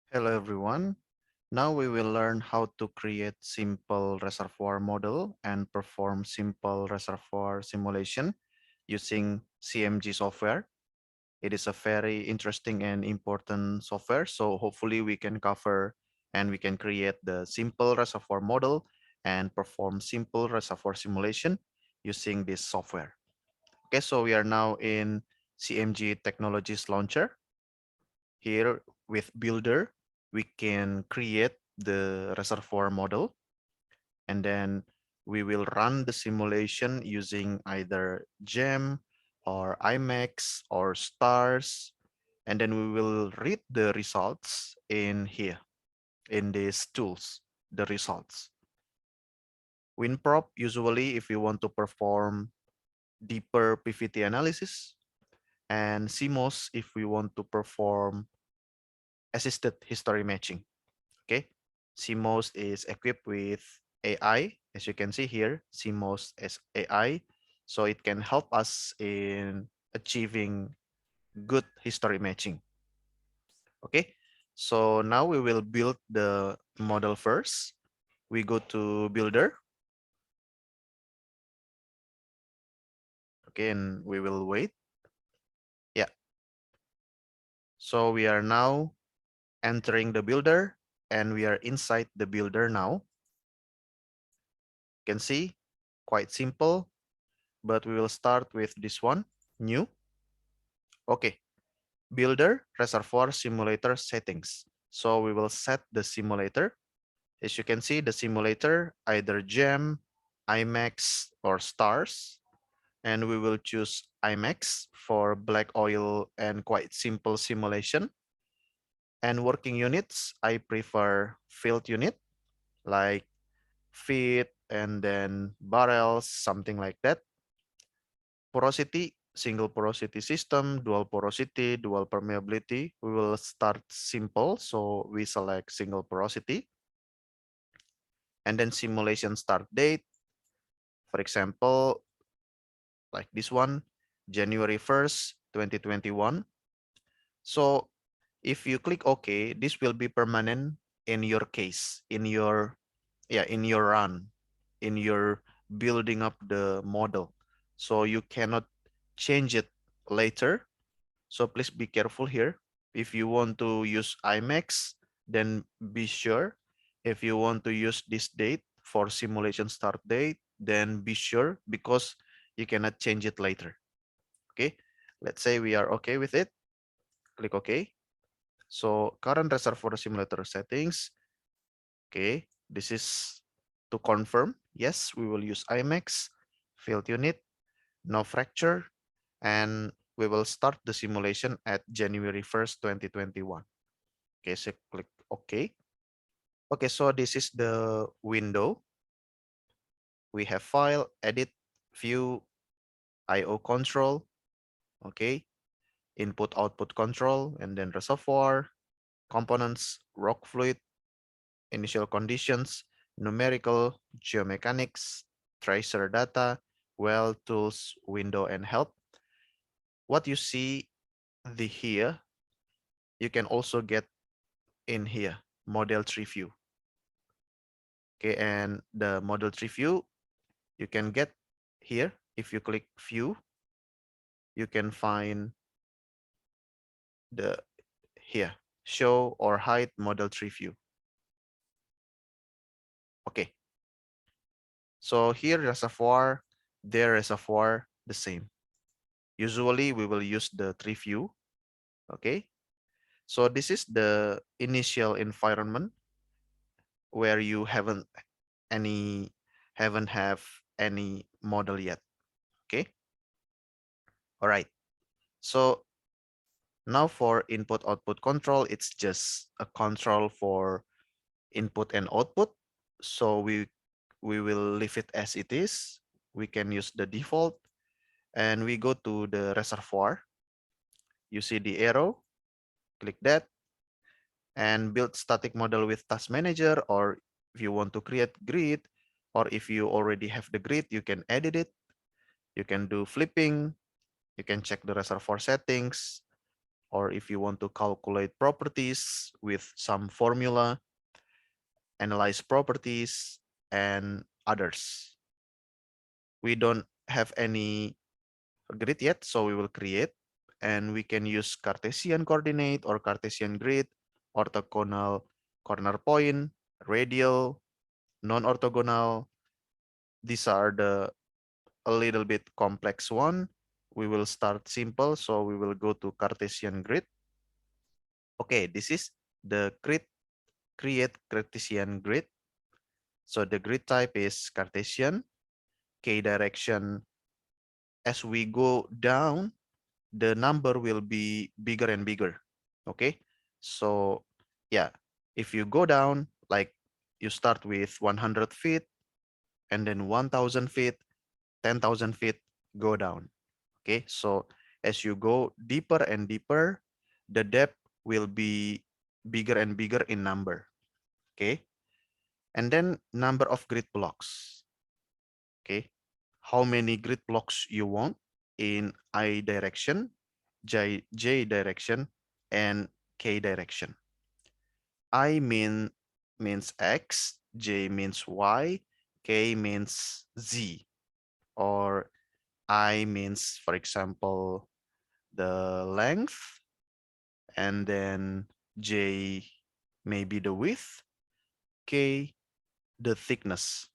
Hello everyone. Now we will learn how to create simple reservoir model and perform simple reservoir simulation using CMG software. It is a very interesting and important software. So hopefully we can cover and we can create the simple reservoir model and perform simple reservoir simulation using this software. Okay, so we are now in CMG Technologies Launcher. Here with Builder, we can create the reservoir model, and then we will run the simulation using either GEM or IMAX or stars, and then we will read the results in here, in these tools, the results. WinProp, usually if you want to perform deeper PVT analysis, and CMOS if we want to perform assisted history matching. Okay, CMOS is equipped with AI, as you can see here. CMOS is AI, so it can help us in achieving good history matching. Okay, so now we will build the model first. We go to Builder. Okay, and we will wait. Yeah, so we are now entering the Builder, and we are inside the Builder now. You can see, quite simple, but we will start with this one, new. Okay, Builder Reservoir Simulator settings. So we will set the simulator. As you can see, the simulator, either GEM, IMAX, or stars. And we will choose IMAX for black oil and quite simple simulation. And working units, I prefer field unit, like feet and then barrels, something like that. Porosity, single porosity system, dual porosity, dual permeability. We will start simple, so we select single porosity. And then simulation start date, for example, like this one, January 1st, 2021. So if you click OK, this will be permanent in your case, in your run, in your building up the model. So you cannot change it later. So please be careful here. If you want to use IMAX, then be sure. If you want to use this date for simulation start date, then be sure because you cannot change it later. Okay, let's say we are okay with it. Click OK. So current reservoir simulator settings. Okay, this is to confirm. Yes, we will use IMAX, field unit, no fracture, and we will start the simulation at January 1st, 2021. Okay, so click OK. Okay, so this is the window. We have file, edit, view, IO control, okay, input output control, and then reservoir, components, rock fluid, initial conditions, numerical, geomechanics, tracer data, well, tools, window, and help. What you see here, you can also get in here, model tree view. Okay, and the model tree view, you can get here. If you click view, you can find the here, show or hide model tree view. Okay, so here reservoir, there reservoir, the same. Usually we will use the tree view. Okay, so this is the initial environment where you any haven't have any model yet. Okay, all right. So now for input output control, it's just a control for input and output. So we will leave it as it is. We can use the default, and we go to the reservoir. You see the arrow, click that, and build static model with task manager, or if you want to create grid, or if you already have the grid, you can edit it. You can do flipping. You can check the reservoir settings. or if you want to calculate properties with some formula, analyze properties, and others. We don't have any grid yet, so we will create, and we can use Cartesian coordinate or Cartesian grid, orthogonal corner point, radial, non-orthogonal. These are the a little bit complex one. We will start simple, so we will go to Cartesian grid. Okay, this is the create Cartesian grid. So the grid type is Cartesian, k direction. As we go down, the number will be bigger and bigger. Okay, so yeah, if you go down, like you start with 100 feet, and then 1000 feet, 10,000 feet, go down. Okay, so as you go deeper and deeper, the depth will be bigger and bigger in number. Okay, and then number of grid blocks. Okay, how many grid blocks you want in I direction, J direction, and K direction. I means X, J means Y, K means Z, or I means, for example, the length, and then J may be the width, K the thickness.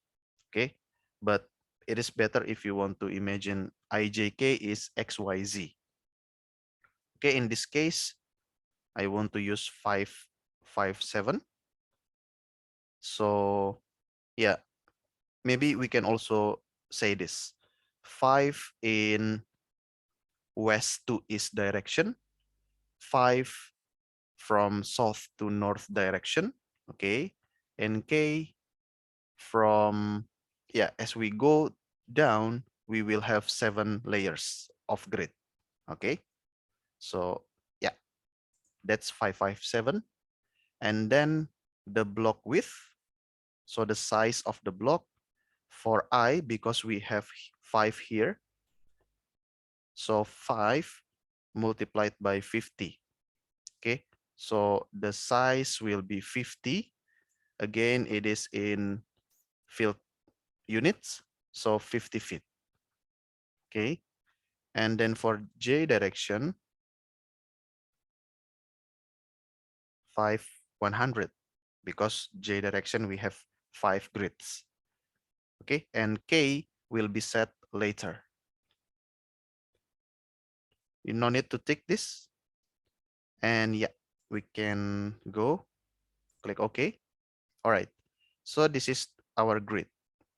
Okay, but it is better if you want to imagine IJK is XYZ. Okay, in this case, I want to use 557. So yeah, maybe we can also say this 5 in west to east direction, 5 from south to north direction. Okay, and K from, yeah, as we go down, we will have 7 layers of grid. Okay, so yeah, that's 557. And then the block width, so the size of the block for I, because we have 5 here, so 5 multiplied by 50. Okay, so the size will be 50. Again, it is in field units, so 50 feet. Okay, and then for J direction, 100, because J direction we have 5 grids. Okay, and K will be set later. You no need to tick this, and yeah, we can go click OK. All right, so this is our grid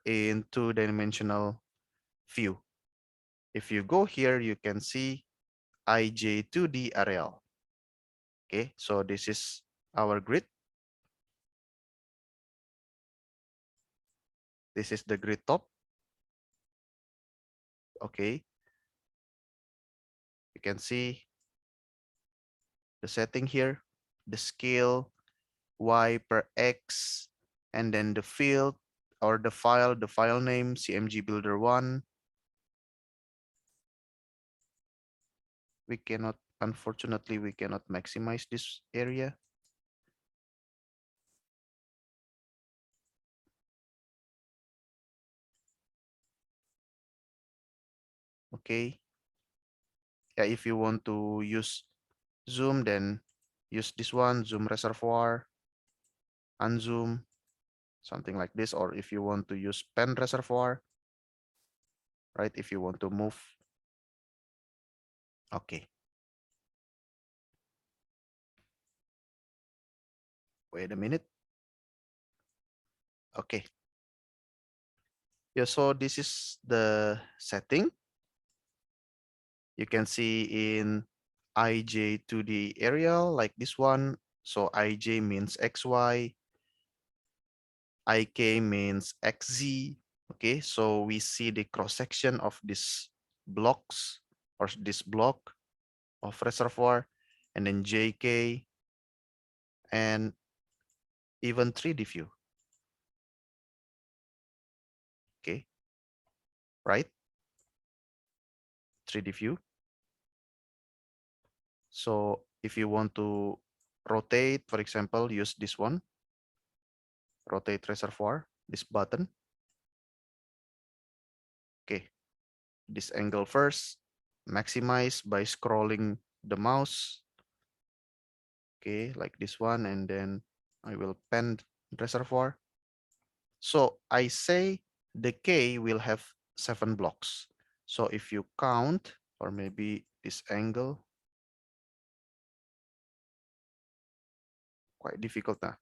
in 2-dimensional view. If you go here, you can see IJ2D areal. Okay, so this is our grid. This is the grid top. Okay, you can see the setting here, the scale, Y per X, and then the field or the file name, CMG builder 1. We cannot, unfortunately, we cannot maximize this area. Okay. Yeah, if you want to use zoom, then use this one, zoom reservoir, unzoom, something like this. Or if you want to use pen reservoir, right? If you want to move. Okay. Wait a minute. Okay. Yeah, so this is the setting. You can see in IJ2D aerial like this one. So IJ means XY, IK means XZ. Okay, so we see the cross section of these blocks or this block of reservoir, and then JK, and even 3D view. Okay, right? 3D view. So If you want to rotate, for example, use this one, rotate reservoir, this button. Okay, this angle first, maximize by scrolling the mouse. Okay, like this one, and then I will pen reservoir. So I say the K will have 7 blocks. So if you count, or maybe this angle, quite difficult now.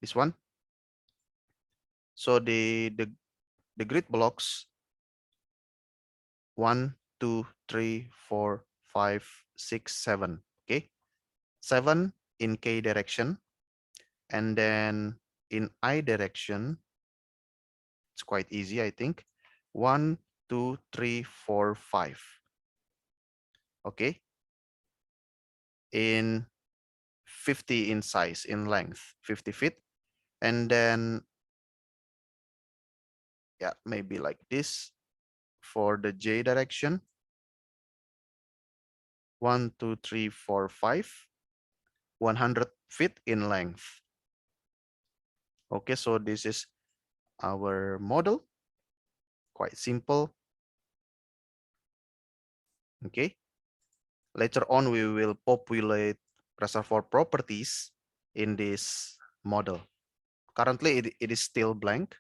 This one. So the grid blocks 1, 2, 3, 4, 5, 6, 7. Okay, 7 in K direction, and then in I direction, it's quite easy, I think. 1, 2, 3, 4, 5. Okay, in 50 in size, in length, 50 feet, and then yeah, maybe like this for the J direction. 1, 2, 3, 4, 5, 100 feet in length. Okay, so this is our model, quite simple. Okay, later on we will populate reservoir properties in this model. Currently it is still blank,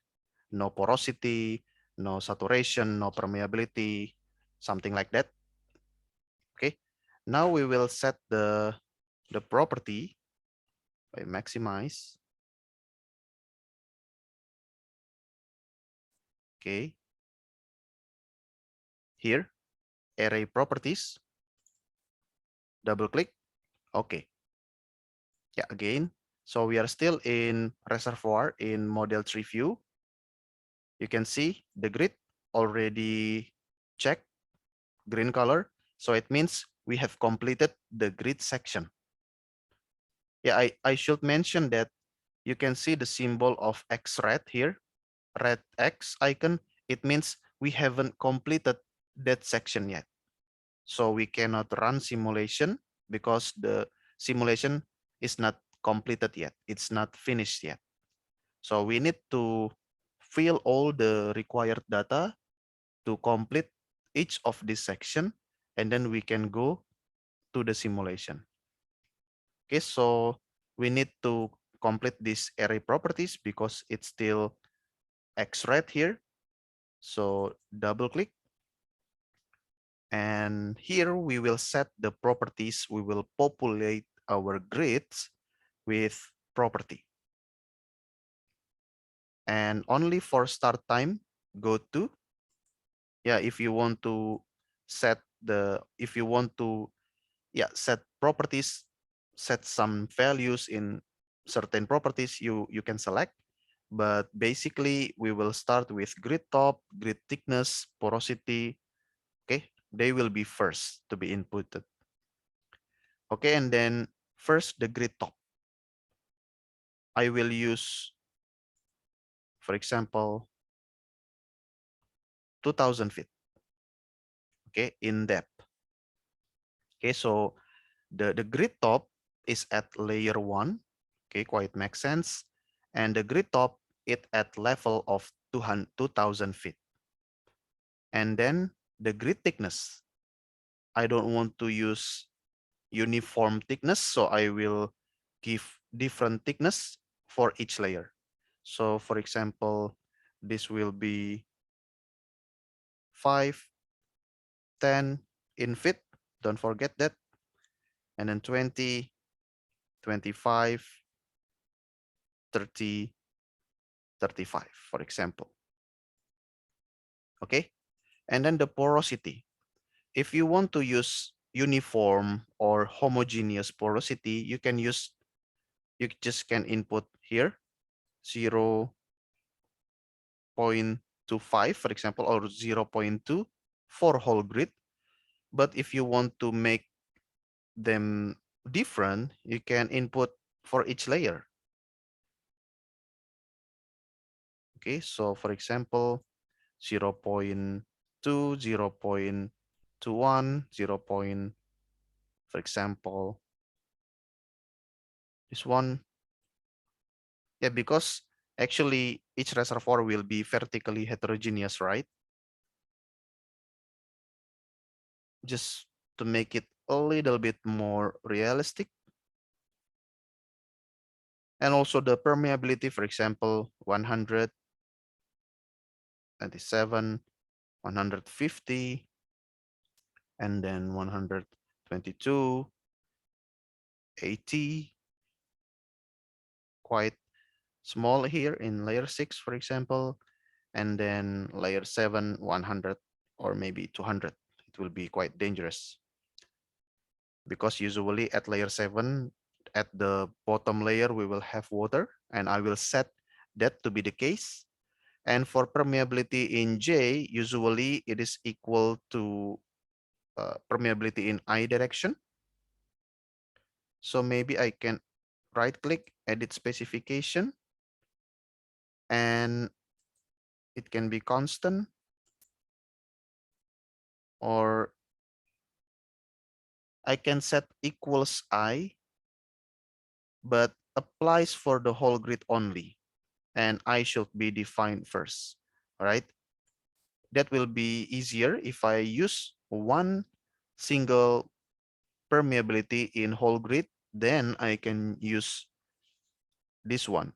no porosity, no saturation, no permeability, something like that. Okay, now we will set the property by maximize. Okay, here array properties, double click. Okay, yeah, again, so we are still in reservoir in model tree view. You can see the grid already checked green color, so it means we have completed the grid section. Yeah, I should mention that you can see the symbol of X red here, red X icon. It means we haven't completed that section yet. So we cannot run simulation because the simulation is not completed yet. It's not finished yet. So we need to fill all the required data to complete each of this section, and then we can go to the simulation. Okay, so we need to complete this array properties because it's still X red here. So double click. And here we will set the properties. We will populate our grids with property. And only for start time, go to, yeah, if you want to set the, if you want to, yeah, set properties, set some values in certain properties, you can select. But basically, we will start with grid top, grid thickness, porosity. Okay, they will be first to be inputted. Okay, and then first the grid top. I will use, for example, 2000 feet. Okay, in depth. Okay, so the grid top is at layer 1. Okay, quite makes sense. And the grid top it at level of 2000 feet. And then the grid thickness. I don't want to use uniform thickness, so I will give different thickness for each layer. So for example, this will be 5, 10 in feet. Don't forget that. And then 20, 25, 30, 35, for example. Okay. And then the porosity. If you want to use uniform or homogeneous porosity, you can use, you just can input here 0.25, for example, or 0.2 for whole grid. But if you want to make them different, you can input for each layer. Okay, so for example, 0.2, 0.21, 0. For example, This one, yeah, because actually each reservoir will be vertically heterogeneous, right? Just to make it a little bit more realistic. And also the permeability, for example, 197, 150, and then 122, 80, quite small here in layer 6, for example, and then layer 7, 100, or maybe 200. It will be quite dangerous because usually at layer 7, at the bottom layer, we will have water, and I will set that to be the case. And for permeability in J, usually it is equal to permeability in I direction. So maybe I can right click, edit specification, and it can be constant, or I can set equals I, but applies for the whole grid only. And I should be defined first, all right? That will be easier if I use one single permeability in whole grid, then I can use this one,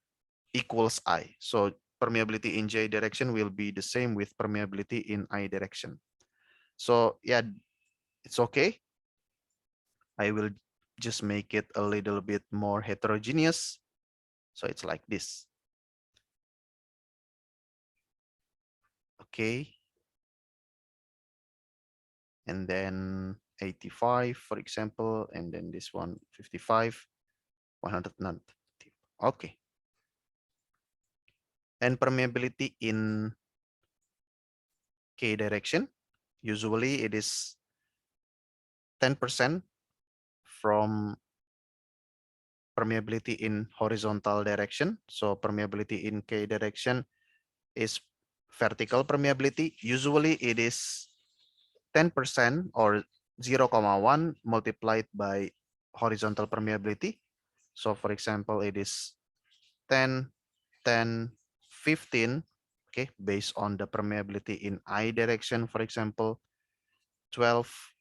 equals I. So permeability in J direction will be the same with permeability in I direction. So yeah, it's okay. I will just make it a little bit more heterogeneous. So it's like this. Okay. And then 85, for example, and then this one, 55, 190. Okay. And permeability in K direction, usually it is 10% from permeability in horizontal direction. So permeability in K direction is vertical permeability. Usually it is 10% or 0,1 multiplied by horizontal permeability. So for example, it is 10, 10, 15, okay, based on the permeability in I direction, for example, 12,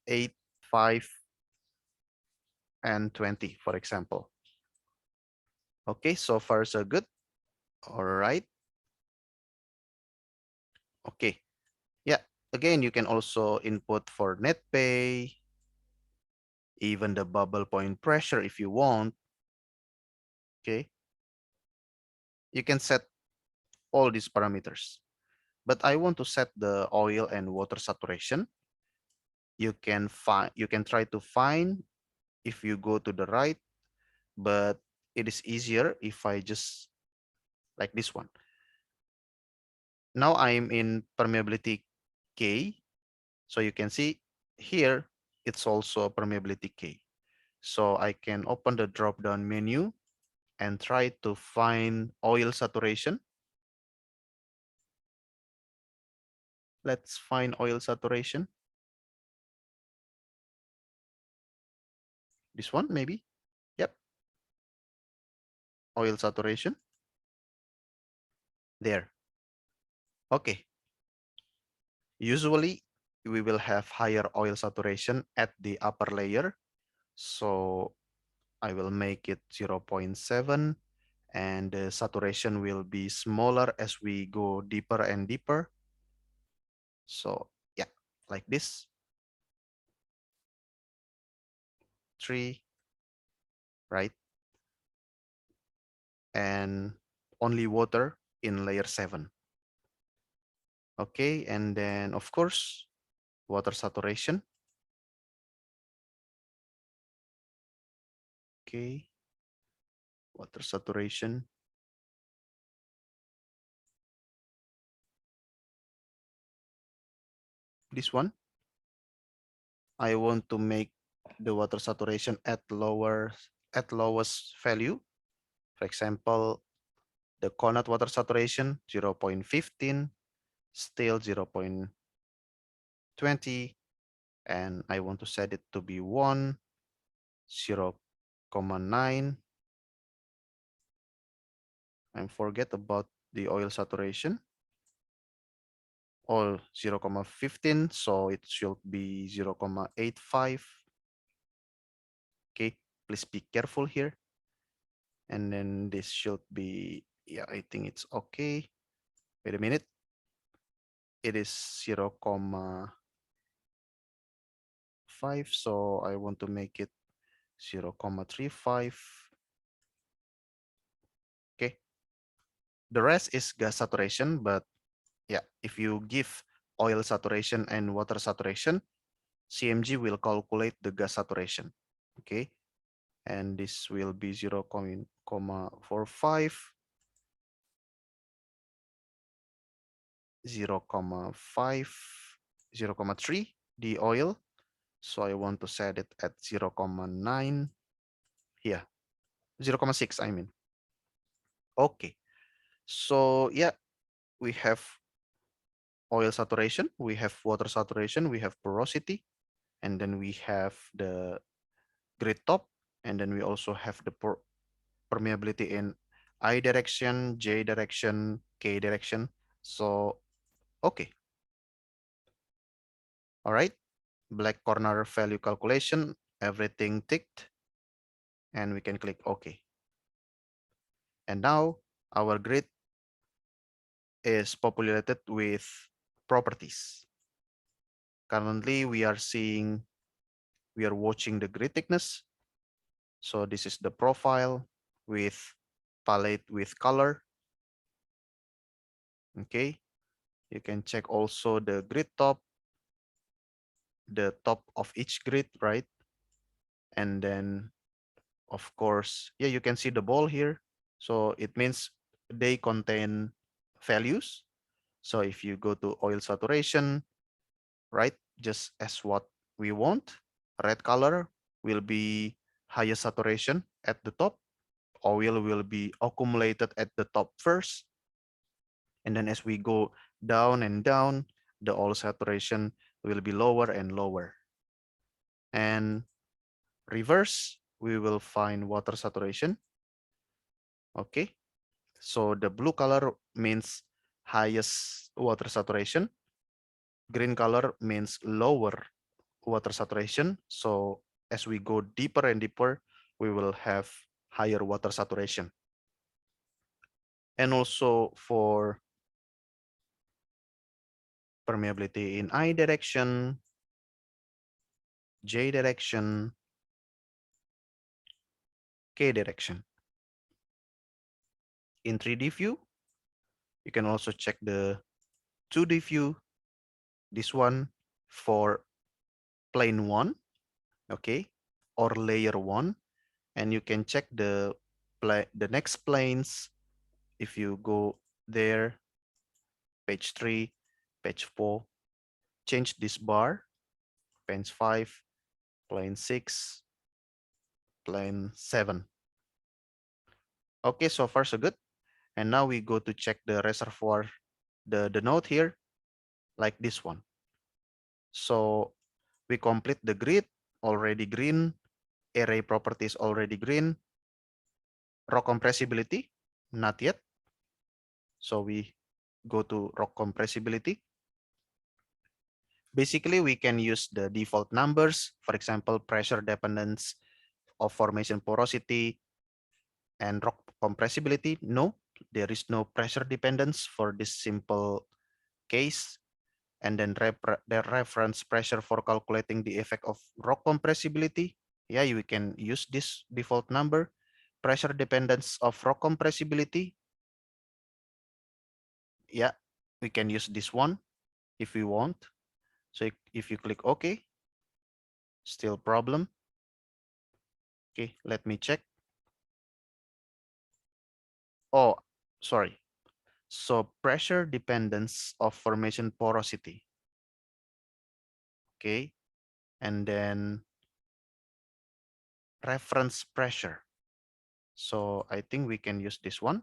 8, 5, and 20, for example. Okay, so far so good. All right. Okay. Yeah. Again, you can also input for net pay, even the bubble point pressure if you want. Okay. You can set all these parameters. But I want to set the oil and water saturation. You can try to find if you go to the right, but it is easier if I just like this one. Now I'm in permeability K. So you can see here, it's also permeability K. So I can open the drop-down menu and try to find oil saturation. Let's find oil saturation. This one, maybe. Yep. Oil saturation. There. Okay. Usually, we will have higher oil saturation at the upper layer. So I will make it 0.7, and the saturation will be smaller as we go deeper and deeper. So yeah, like this. 3, right? And only water in layer 7. Okay, and then of course, water saturation. Okay, water saturation. This one, I want to make the water saturation at lowest value. For example, the Conat water saturation 0.15, still 0.20, and I want to set it to be 1, 0. 0.9. I forget about the oil saturation. Oil 0.15, so it should be 0.85. Okay, please be careful here. And then this should be, yeah, I think it's okay. Wait a minute. It is 0.5, so I want to make it 0.35. Okay. The rest is gas saturation, but yeah, if you give oil saturation and water saturation, CMG will calculate the gas saturation. Okay. And this will be 0.45, 0.5, 0.3, the oil. So I want to set it at 0.9. Yeah, 0.6, I mean. Okay. So yeah, we have oil saturation, we have water saturation, we have porosity, and then we have the grid top, and then we also have the permeability in I direction, J direction, K direction. So, okay. All right. Black corner value calculation, everything ticked, and we can click OK. And now our grid is populated with properties. Currently, we are watching the grid thickness. So this is the profile with palette with color. Okay. You can check also the grid top, the top of each grid, right? And then, of course, yeah, you can see the ball here. So it means they contain values. So if you go to oil saturation, right, just as what we want, red color will be highest saturation at the top. Oil will be accumulated at the top first. And then as we go down and down, the oil saturation will be lower and lower. And reverse, we will find water saturation. Okay, so the blue color means highest water saturation. Green color means lower water saturation. So as we go deeper and deeper, we will have higher water saturation. And also for permeability in I direction, J direction, K direction. In 3D view, you can also check the 2D view. This one for plane 1, okay, or layer 1, and you can check the next planes. If you go there, page 3, page 4, change this bar, page 5, plane 6, plane 7. Okay, so far so good. And now we go to check the reservoir, the node here, like this one. So we complete the grid, already green, array properties already green, rock compressibility, not yet. So we go to rock compressibility. Basically, we can use the default numbers, for example, pressure dependence of formation porosity and rock compressibility. No, there is no pressure dependence for this simple case. And then the reference pressure for calculating the effect of rock compressibility. Yeah, you can use this default number. Pressure dependence of rock compressibility. Yeah, we can use this one if we want. So if you click OK, still problem. Okay, let me check. Oh, sorry. So pressure dependence of formation porosity. Okay, and then reference pressure. So I think we can use this one.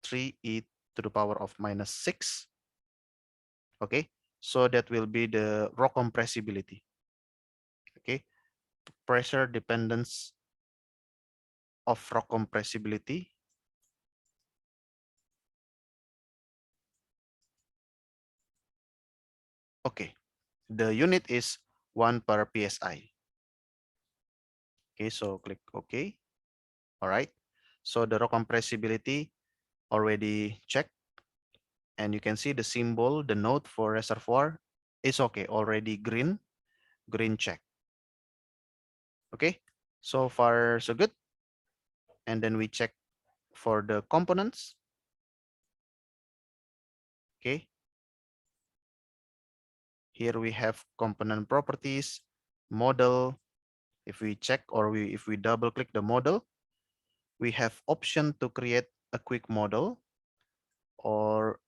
3e to the power of -6. Okay, so that will be the rock compressibility. Okay, pressure dependence of rock compressibility. Okay, the unit is 1 per psi. Okay, so click OK. All right. So the rock compressibility already checked, and you can see the symbol, the node for reservoir is okay, already green, green check. Okay, so far so good. And then we check for the components. Okay, here we have component properties, model. If we check or if we double click the model, we have option to create a quick model or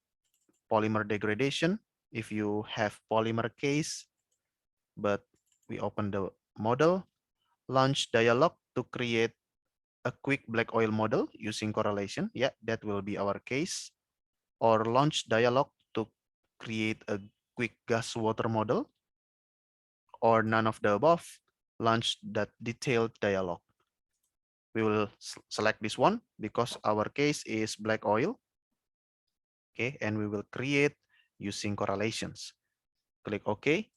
polymer degradation if you have polymer case. But we open the model, launch dialog to create a quick black oil model using correlation. Yeah, that will be our case. Or launch dialog to create a quick gas water model, or none of the above, launch that detailed dialog. We will select this one because our case is black oil. Okay, and we will create using correlations. Click OK.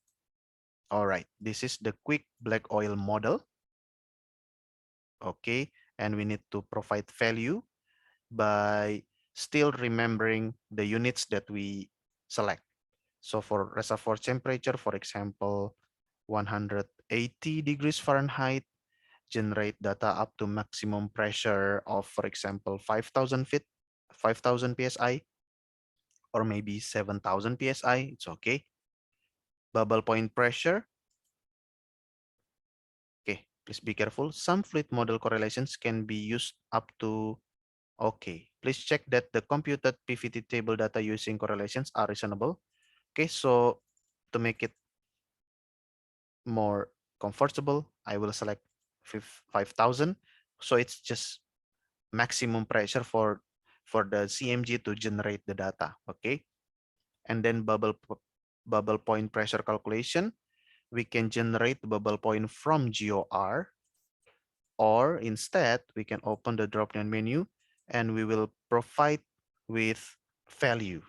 All right, this is the quick black oil model. Okay, and we need to provide value by still remembering the units that we select. So for reservoir temperature, for example, 180 degrees Fahrenheit, generate data up to maximum pressure of, for example, 5,000 feet, 5,000 psi, or maybe 7,000 psi. It's okay. Bubble point pressure. Okay, please be careful. Some fluid model correlations can be used up to. Okay, please check that the computed PVT table data using correlations are reasonable. Okay, so to make it more comfortable, I will select 5,000. So it's just maximum pressure for the CMG to generate the data. Okay, and then bubble point pressure calculation. We can generate bubble point from GOR, or instead we can open the drop-down menu and we will provide with value.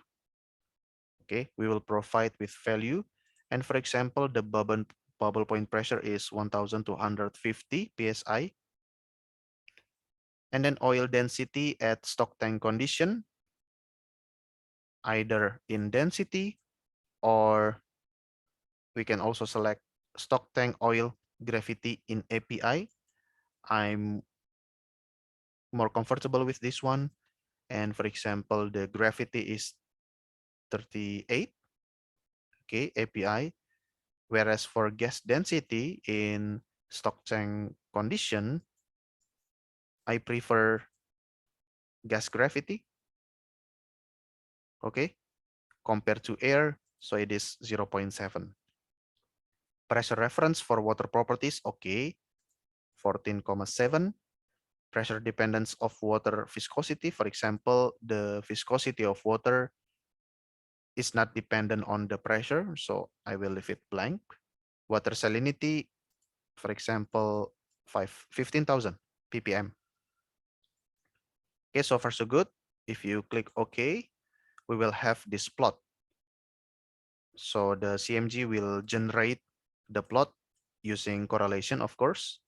Okay, we will provide with value. And for example, the bubble point pressure is 1,250 psi. And then oil density at stock tank condition, either in density, or we can also select stock tank oil gravity in API. I'm more comfortable with this one. And for example, the gravity is 38, okay, API. Whereas for gas density in stock tank condition, I prefer gas gravity, okay, compared to air, so it is 0.7. Pressure reference for water properties, okay, 14,7. Pressure dependence of water viscosity, for example, the viscosity of water is not dependent on the pressure, so I will leave it blank. Water salinity, for example, 15,000 ppm. Okay, so far so good. If you click OK, we will have this plot. So the CMG will generate the plot using correlation, of course.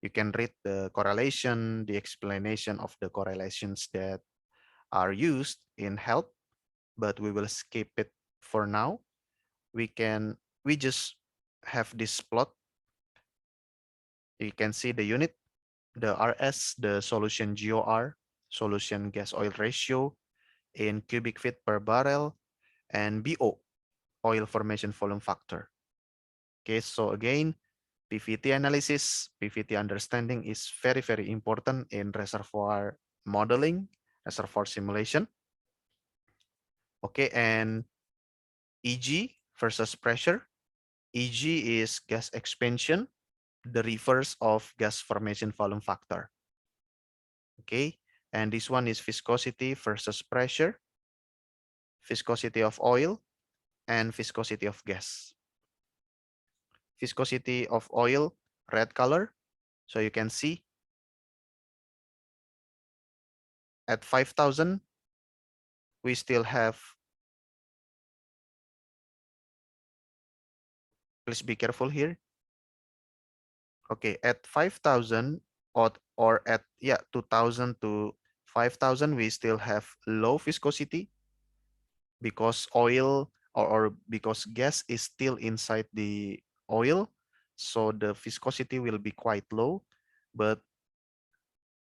You can read the correlation, the explanation of the correlations that are used in help, but we will skip it for now. We just have this plot. You can see the unit, the RS, the solution GOR, solution gas oil ratio in cubic feet per barrel, and BO, oil formation volume factor. Okay, so again, PVT analysis, PVT understanding is very, very important in reservoir modeling, reservoir simulation. Okay, and EG versus pressure. EG is gas expansion, the reverse of gas formation volume factor. Okay, and this one is viscosity versus pressure, viscosity of oil, and viscosity of gas. Viscosity of oil, red color. So you can see at 5,000, we still have, please be careful here. Okay, at 5,000 or at, yeah, 2,000 to 5,000, we still have low viscosity because oil or because gas is still inside the oil. So the viscosity will be quite low. But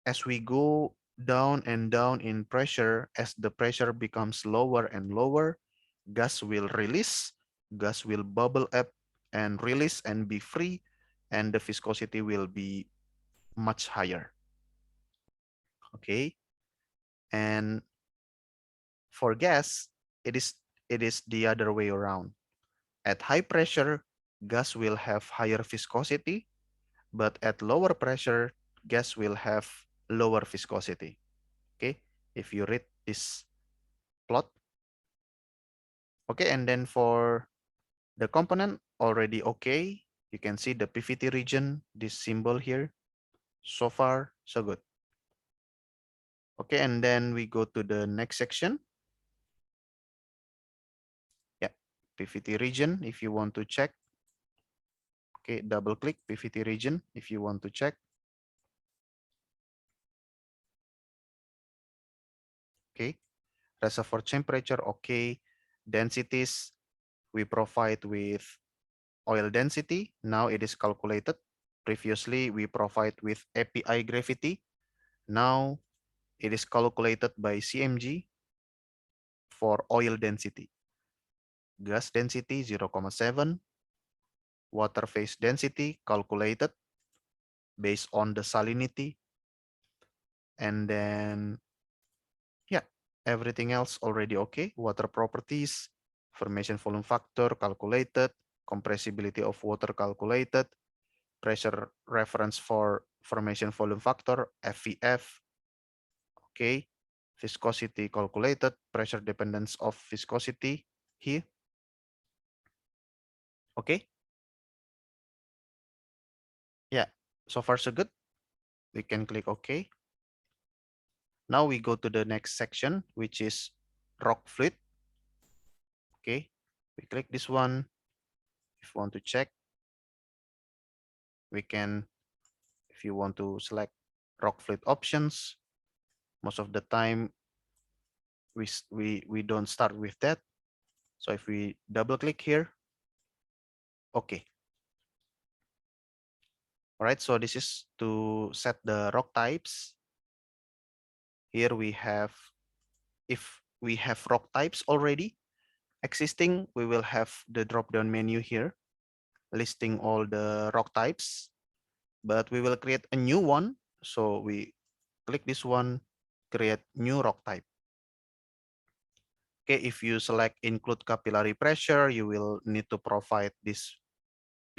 as we go down and down in pressure, as the pressure becomes lower and lower, gas will release, gas will bubble up and release and be free, and the viscosity will be much higher. Okay, and for gas, it is the other way around. At high pressure, gas will have higher viscosity, but at lower pressure, gas will have lower viscosity. Okay, if you read this plot. Okay, and then for the component, already okay. You can see the PVT region, this symbol here. So far, so good. Okay, and then we go to the next section. Yeah, PVT region, if you want to check. Okay, double click PVT region if you want to check. Okay, reservoir temperature, okay. Densities, we provide with oil density. Now it is calculated. Previously, we provide with API gravity. Now it is calculated by CMG for oil density. Gas density 0,7. Water phase density calculated based on the salinity. And then, yeah, everything else already okay. Water properties, formation volume factor calculated, compressibility of water calculated, pressure reference for formation volume factor, FVF, okay. Viscosity calculated, pressure dependence of viscosity here, okay. Yeah, so far so good. We can click OK. Now we go to the next section, which is rock fluid. Okay, we click this one. If you want to check, we can, if you want to select rock fluid options, most of the time we don't start with that. So if we double click here, okay. All right, so this is to set the rock types. Here we have, if we have rock types already existing, we will have the drop-down menu here listing all the rock types, but we will create a new one. So we click this one, create new rock type. Okay, if you select include capillary pressure, you will need to provide this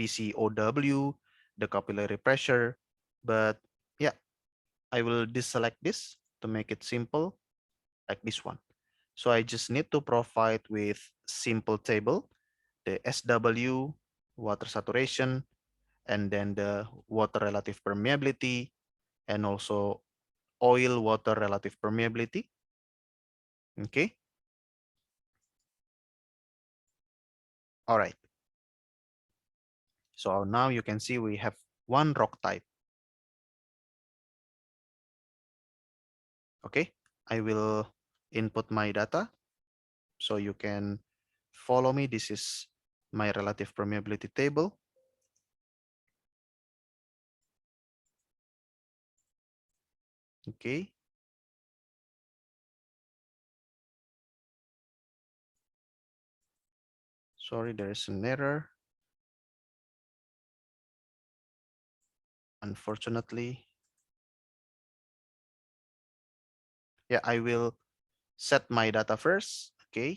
PCOW, the capillary pressure. But yeah, I will deselect this to make it simple, like this one. So I just need to provide with simple table, the SW, water saturation, and then the water relative permeability, and also oil water relative permeability. Okay. All right. So now you can see we have one rock type. Okay. I will input my data so you can follow me. This is my relative permeability table. Okay. Sorry, there is an error. Unfortunately. Yeah, I will set my data first. Okay.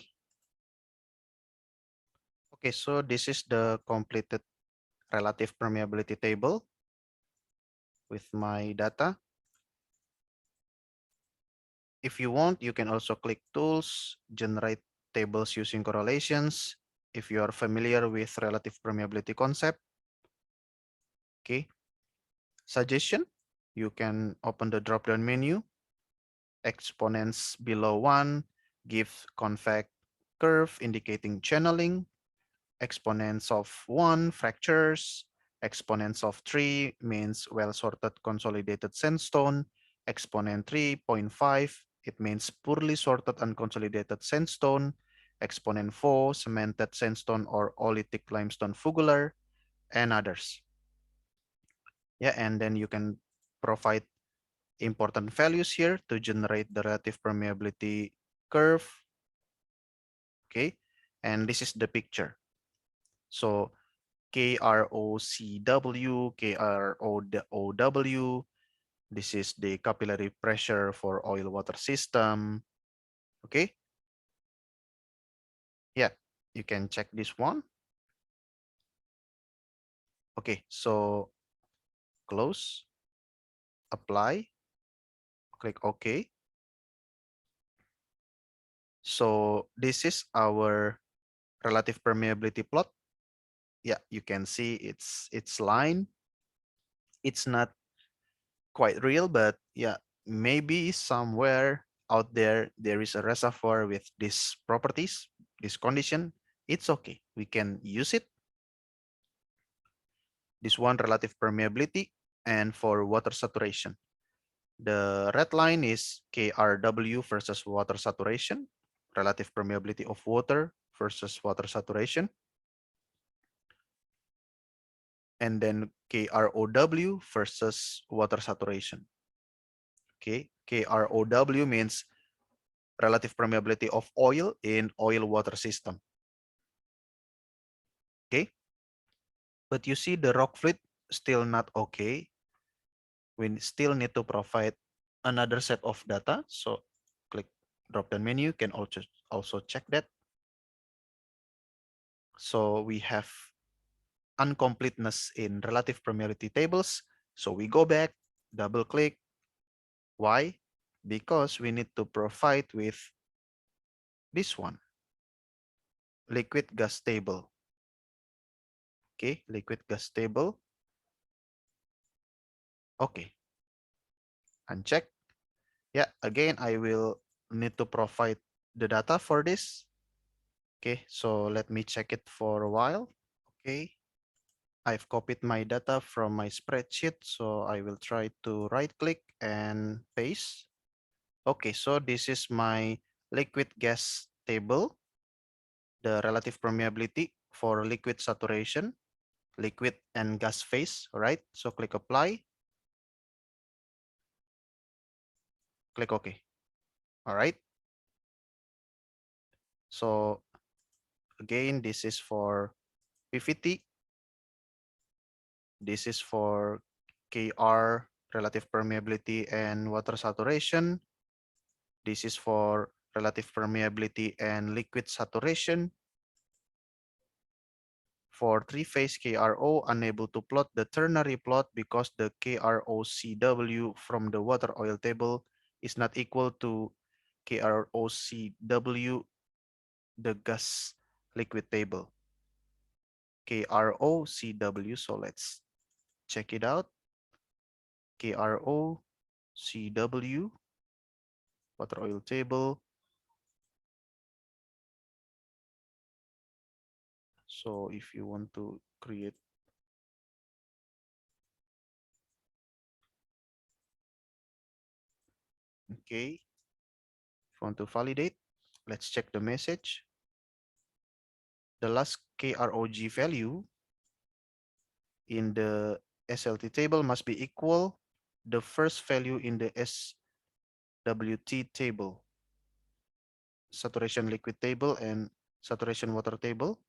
Okay, so this is the completed relative permeability table with my data. If you want, you can also click tools, generate tables using correlations. If you are familiar with relative permeability concept, okay. Suggestion, you can open the drop-down menu Exponents below 1 give convex curve indicating channeling. Exponents of 1 fractures. Exponents of 3 means well-sorted consolidated sandstone. Exponent 3.5, it means poorly sorted unconsolidated sandstone. Exponent 4, cemented sandstone or oolitic limestone fugular, and others. Yeah, and then you can provide important values here to generate the relative permeability curve. Okay, and this is the picture. So KROCW, KROW, this is the capillary pressure for oil water system. Okay, yeah, you can check this one. Okay, so close, apply, click OK. So this is our relative permeability plot. Yeah, you can see it's line. It's not quite real, but yeah, maybe somewhere out there is a reservoir with these properties, this condition. It's okay, we can use it. This one, relative permeability, and for water saturation. The red line is KRW versus water saturation, relative permeability of water versus water saturation. And then KROW versus water saturation. Okay, KROW means relative permeability of oil in oil water system. Okay, but you see the rock fluid still not okay. We still need to provide another set of data. So click drop down menu, can also check that. So we have uncompleteness in relative permeability tables. So we go back, double click. Why? Because we need to provide with this one, liquid gas table. Okay, liquid gas table. Okay, uncheck. Yeah, again, I will need to provide the data for this. Okay, so let me check it for a while. Okay, I've copied my data from my spreadsheet, so I will try to right click and paste. Okay, so this is my liquid gas table, the relative permeability for liquid saturation, liquid and gas phase, right? So click apply, click OK. All right. So again, this is for PVT. This is for KR, relative permeability and water saturation. This is for relative permeability and liquid saturation. For three-phase KRO, unable to plot the ternary plot because the KROCW from the water oil table is not equal to KROCW, the gas liquid table. KROCW, so let's check it out. KROCW, water oil table. So if you want to create, okay, if you want to validate, let's check the message. The last KROG value in the SLT table must be equal the first value in the SWT table, saturation liquid table and saturation water table,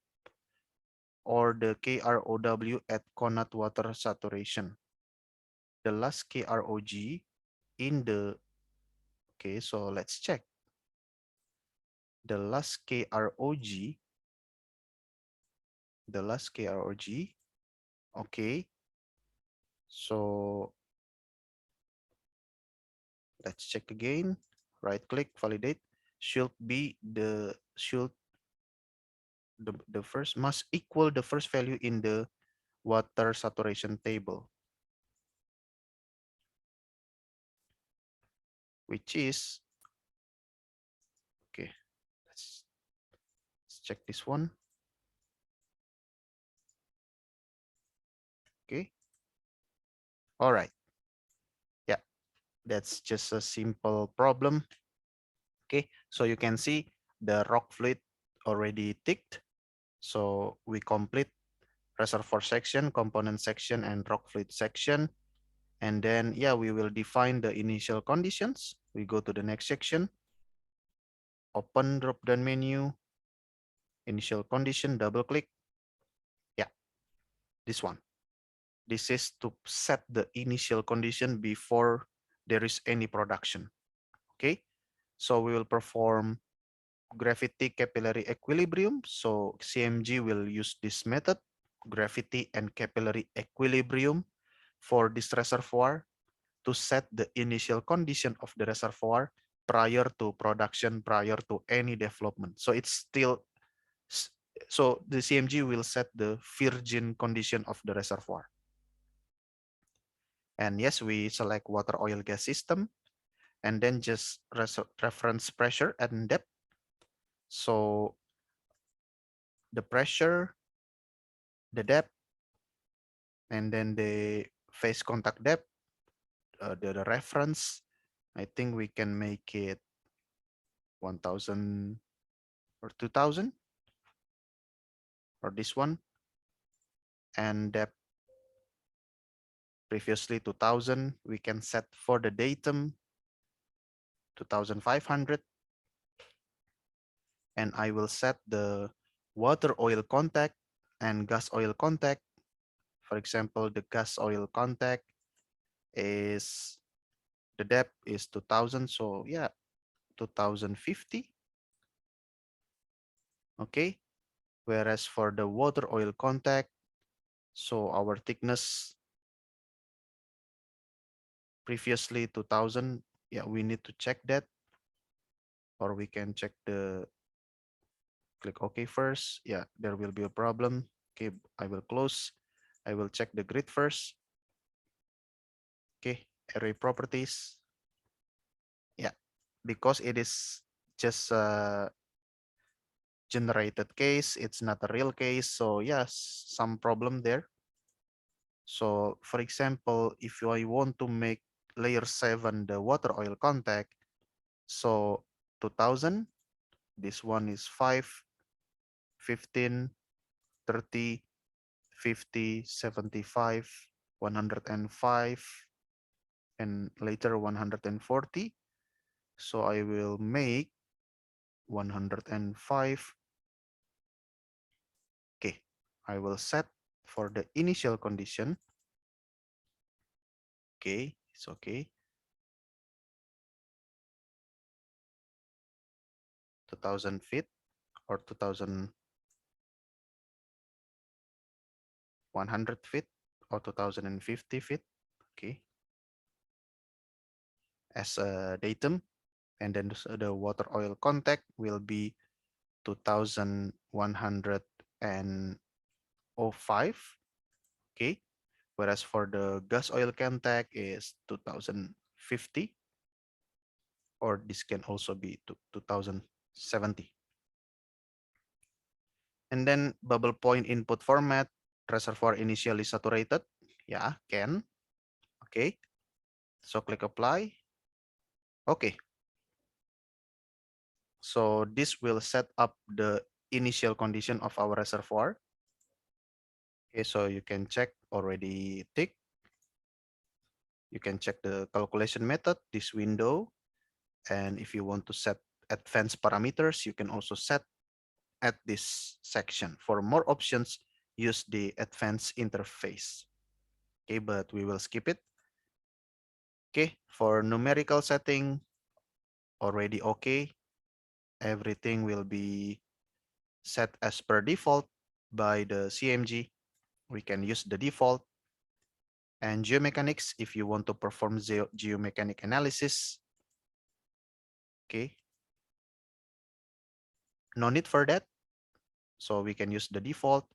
or the KROW at Conat water saturation. The last KROG in the, okay, so let's check. The last KROG, okay. So let's check again. Right click, validate. Should be the first must equal the first value in the water saturation table, which is check this one. Okay. All right. Yeah, that's just a simple problem. Okay, so you can see the rock fluid already ticked. So we complete reservoir section, component section, and rock fluid section. And then, yeah, we will define the initial conditions. We go to the next section, open drop-down menu, initial condition, double click. Yeah, this one. This is to set the initial condition before there is any production. Okay, so we will perform gravity capillary equilibrium. So CMG will use this method, gravity and capillary equilibrium, for this reservoir to set the initial condition of the reservoir prior to production, prior to any development. So it's still, so the CMG will set the virgin condition of the reservoir. And yes, we select water, oil, gas system, and then just reference pressure and depth. So the pressure, the depth, and then the phase contact depth, the reference, I think we can make it 1000 or 2000 or this one, and depth previously 2000, we can set for the datum 2500, and I will set the water oil contact and gas oil contact. For example, the gas oil contact is, the depth is 2000, so yeah, 2050. Okay, whereas for the water oil contact, so our thickness previously 2000, yeah, we need to check that, or we can check the, click OK first. Yeah, there will be a problem. Okay, I will close. I will check the grid first. Okay, array properties. Yeah, because it is just a generated case, it's not a real case. So yes, some problem there. So for example, if I want to make layer 7 the water oil contact, so 2000, this one is 5, 15, 30, 50, 75, 105, and later 140. So I will make 105. Okay, I will set for the initial condition. Okay, it's okay. 2000 feet or 2100 feet or 2050 feet. Okay, as a datum, and then the water oil contact will be 2105. Okay, whereas for the gas oil contact is 2050, or this can also be 2070. And then bubble point input format, reservoir initially saturated. Yeah, can. Okay, so click apply. Okay, so this will set up the initial condition of our reservoir. Okay, so you can check already tick. You can check the calculation method, this window. And if you want to set advanced parameters, you can also set at this section. For more options, use the advanced interface. Okay, but we will skip it. Okay, for numerical setting, already okay. Everything will be set as per default by the CMG. We can use the default. And geomechanics, if you want to perform geomechanic analysis, okay, no need for that. So we can use the default.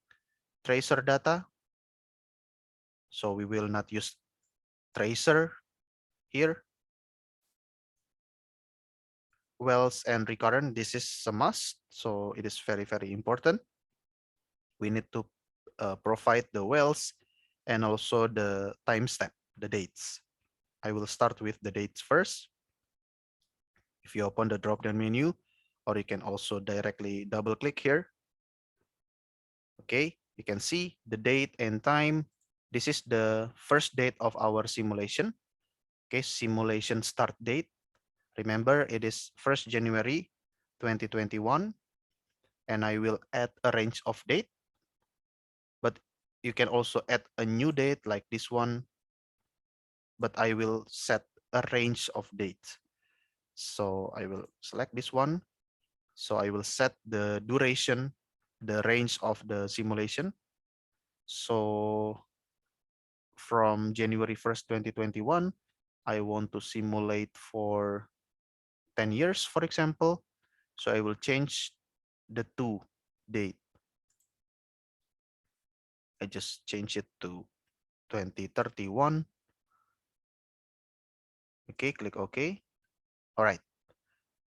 Tracer data, so we will not use tracer here. wells and recurrent, this is a must. So it is very, very important. We need to provide the wells and also the timestamp, the dates. I will start with the dates first. If you open the drop-down menu, or you can also directly double click here. Okay, you can see the date and time. This is the first date of our simulation. Okay, simulation start date. Remember, it is 1st January 2021, and I will add a range of date, but you can also add a new date like this one, but I will set a range of dates. So I will select this one. So I will set the duration, the range of the simulation. So from January 1st, 2021, I want to simulate for 10 years, for example. So I will change the to date. I just change it to 2031. Okay, click OK. All right.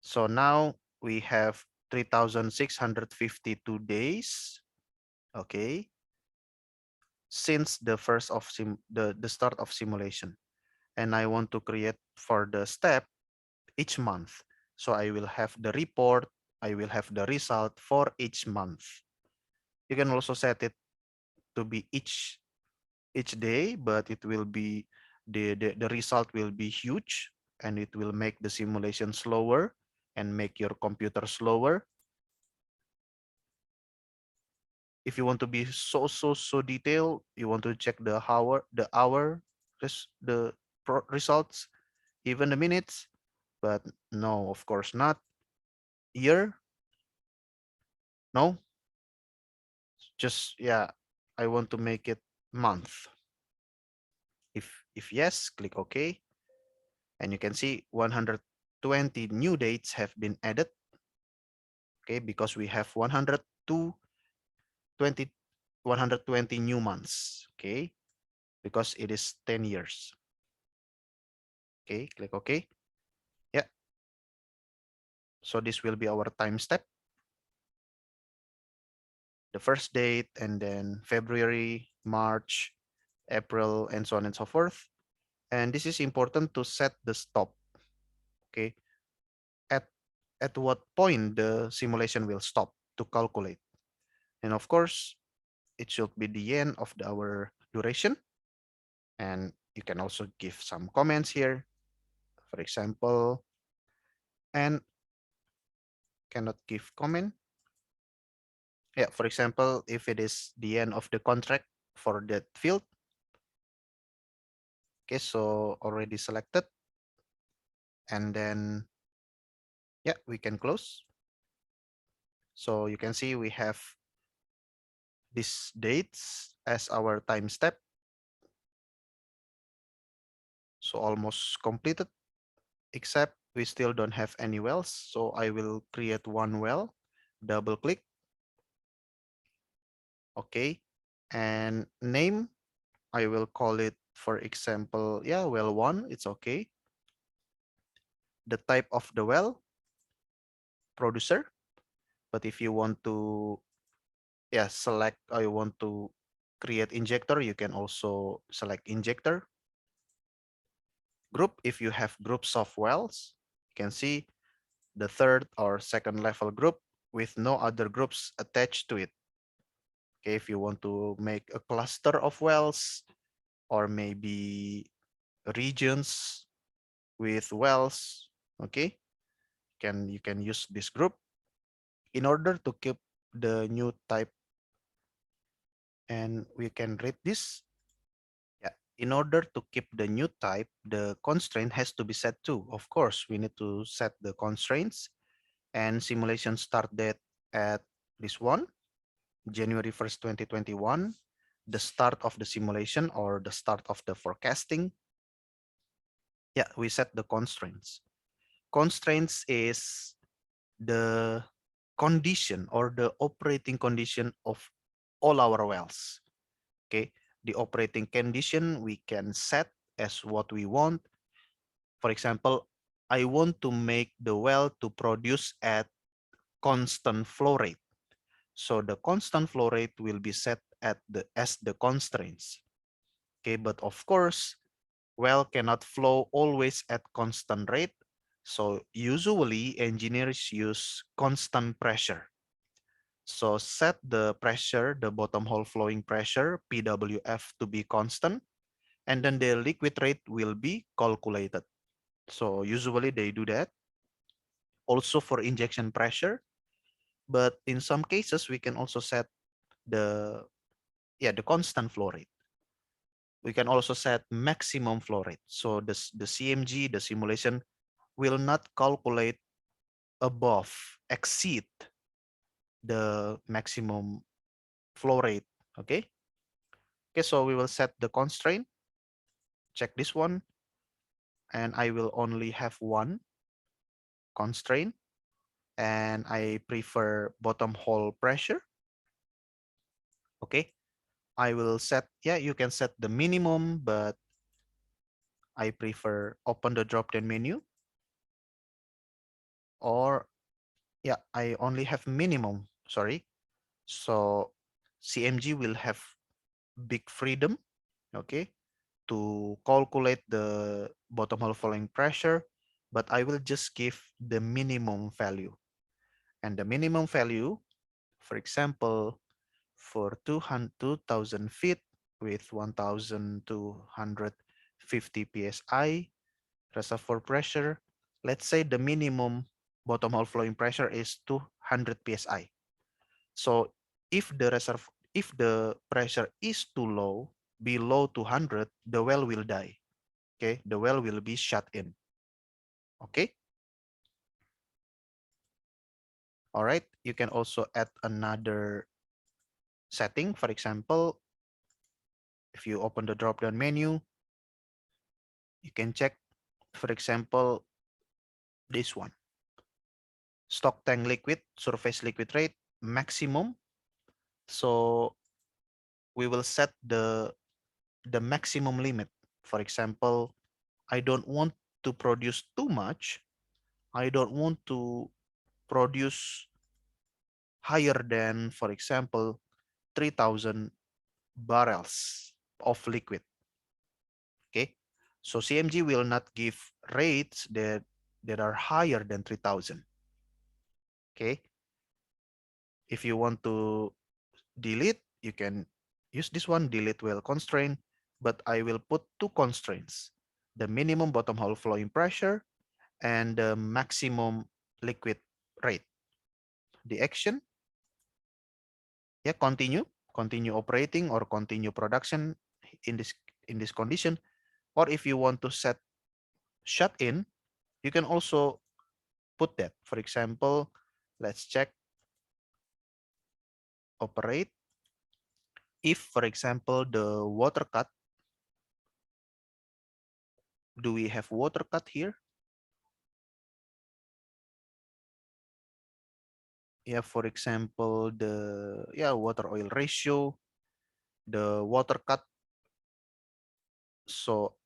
So now we have 3,652 days. Okay. Since the first of the start of simulation. And I want to create for the step each month. So I will have the report, I will have the result for each month. You can also set it to be each day, but it will be the result will be huge, and it will make the simulation slower and make your computer slower. If you want to be so detailed, you want to check the hour, the results, even the minutes, but no, of course not. Year, no, just yeah, I want to make it month. If yes, click OK, and you can see 120 new dates have been added. Okay, because we have 120 new months. Okay, because it is 10 years. Okay, click OK. Yeah. So this will be our time step. The first date, and then February, March, April, and so on and so forth. And this is important to set the stop. Okay, at what point the simulation will stop to calculate. And of course, it should be the end of our duration. And you can also give some comments here, for example, and cannot give comment. Yeah, for example, if it is the end of the contract for that field. Okay, so already selected. And then, yeah, we can close. So you can see we have these dates as our time step. So almost completed, except we still don't have any wells. So I will create one well, double click. Okay. And name, I will call it, for example, yeah, well one, it's okay. The type of the well, producer. But if you want to, yeah, select, I want to create injector, you can also select injector. Group, if you have groups of wells, you can see the third or second level group with no other groups attached to it. Okay, if you want to make a cluster of wells, or maybe regions with wells, okay, you can use this group in order to keep the new type. And we can read this. Yeah, in order to keep the new type, the constraint has to be set too. Of course, we need to set the constraints, and simulation start date at this one, January 1st, 2021, the start of the simulation or the start of the forecasting. Yeah, we set the constraints. Constraints is the condition or the operating condition of all our wells. Okay, the operating condition we can set as what we want. For example, I want to make the well to produce at constant flow rate. So the constant flow rate will be set at as the constraints. Okay, but of course, well cannot flow always at constant rate. So usually engineers use constant pressure. So set the pressure, the bottom hole flowing pressure, PWF, to be constant, and then the liquid rate will be calculated. So usually they do that. Also for injection pressure, but in some cases we can also set the the constant flow rate. We can also set maximum flow rate. So the CMG, the simulation, will not calculate above, exceed the maximum flow rate. Okay. Okay, so we will set the constraint. Check this one, and I will only have one constraint, and I prefer bottom hole pressure. Okay, I will set, you can set the minimum, but I prefer open the drop down menu, or I only have minimum, sorry. So CMG will have big freedom, okay, to calculate the bottom hole flowing pressure, but I will just give the minimum value. And the minimum value, for example, for 2,000 feet with 1,250 psi reservoir pressure, let's say the minimum bottom hole flowing pressure is 200 psi. So if the pressure is too low, below 200, the well will die. Okay, the well will be shut in. Okay. All right. You can also add another setting. For example, if you open the drop down menu, you can check, for example, this one, stock tank liquid, surface liquid rate, maximum. So we will set the maximum limit. For example, I don't want to produce too much. I don't want to produce higher than, for example, 3,000 barrels of liquid. Okay, so CMG will not give rates that are higher than 3,000. Okay, if you want to delete, you can use this one, delete well constraint, but I will put two constraints: the minimum bottom hole flowing pressure and the maximum liquid rate. The action, continue operating or continue production in this condition. Or if you want to set shut in, you can also put that. For example, let's check operate. If, for example, the water cut, do we have water cut here? Yeah, for example, the water oil ratio, the water cut. So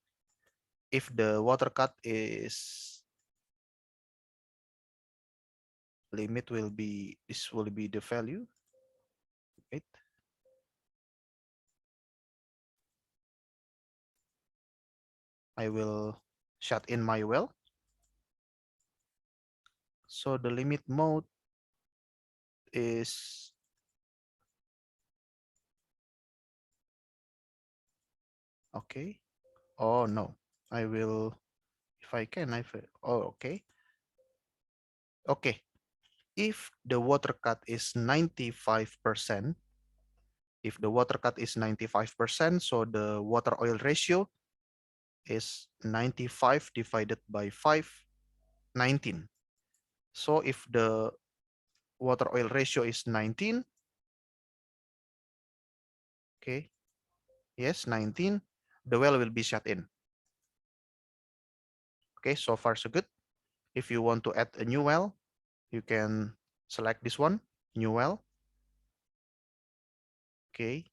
if the water cut is limit, will be, this will be the value, right? I will shut in my well. So the limit mode is okay. Oh no, I will, if I can, okay. Okay, if the water cut is 95%, if the water cut is 95%, so the water oil ratio is 95 divided by 5, 19. So if the water oil ratio is 19, okay, yes, 19, the well will be shut in. Okay, so far so good. If you want to add a new well, you can select this one, new well. Okay.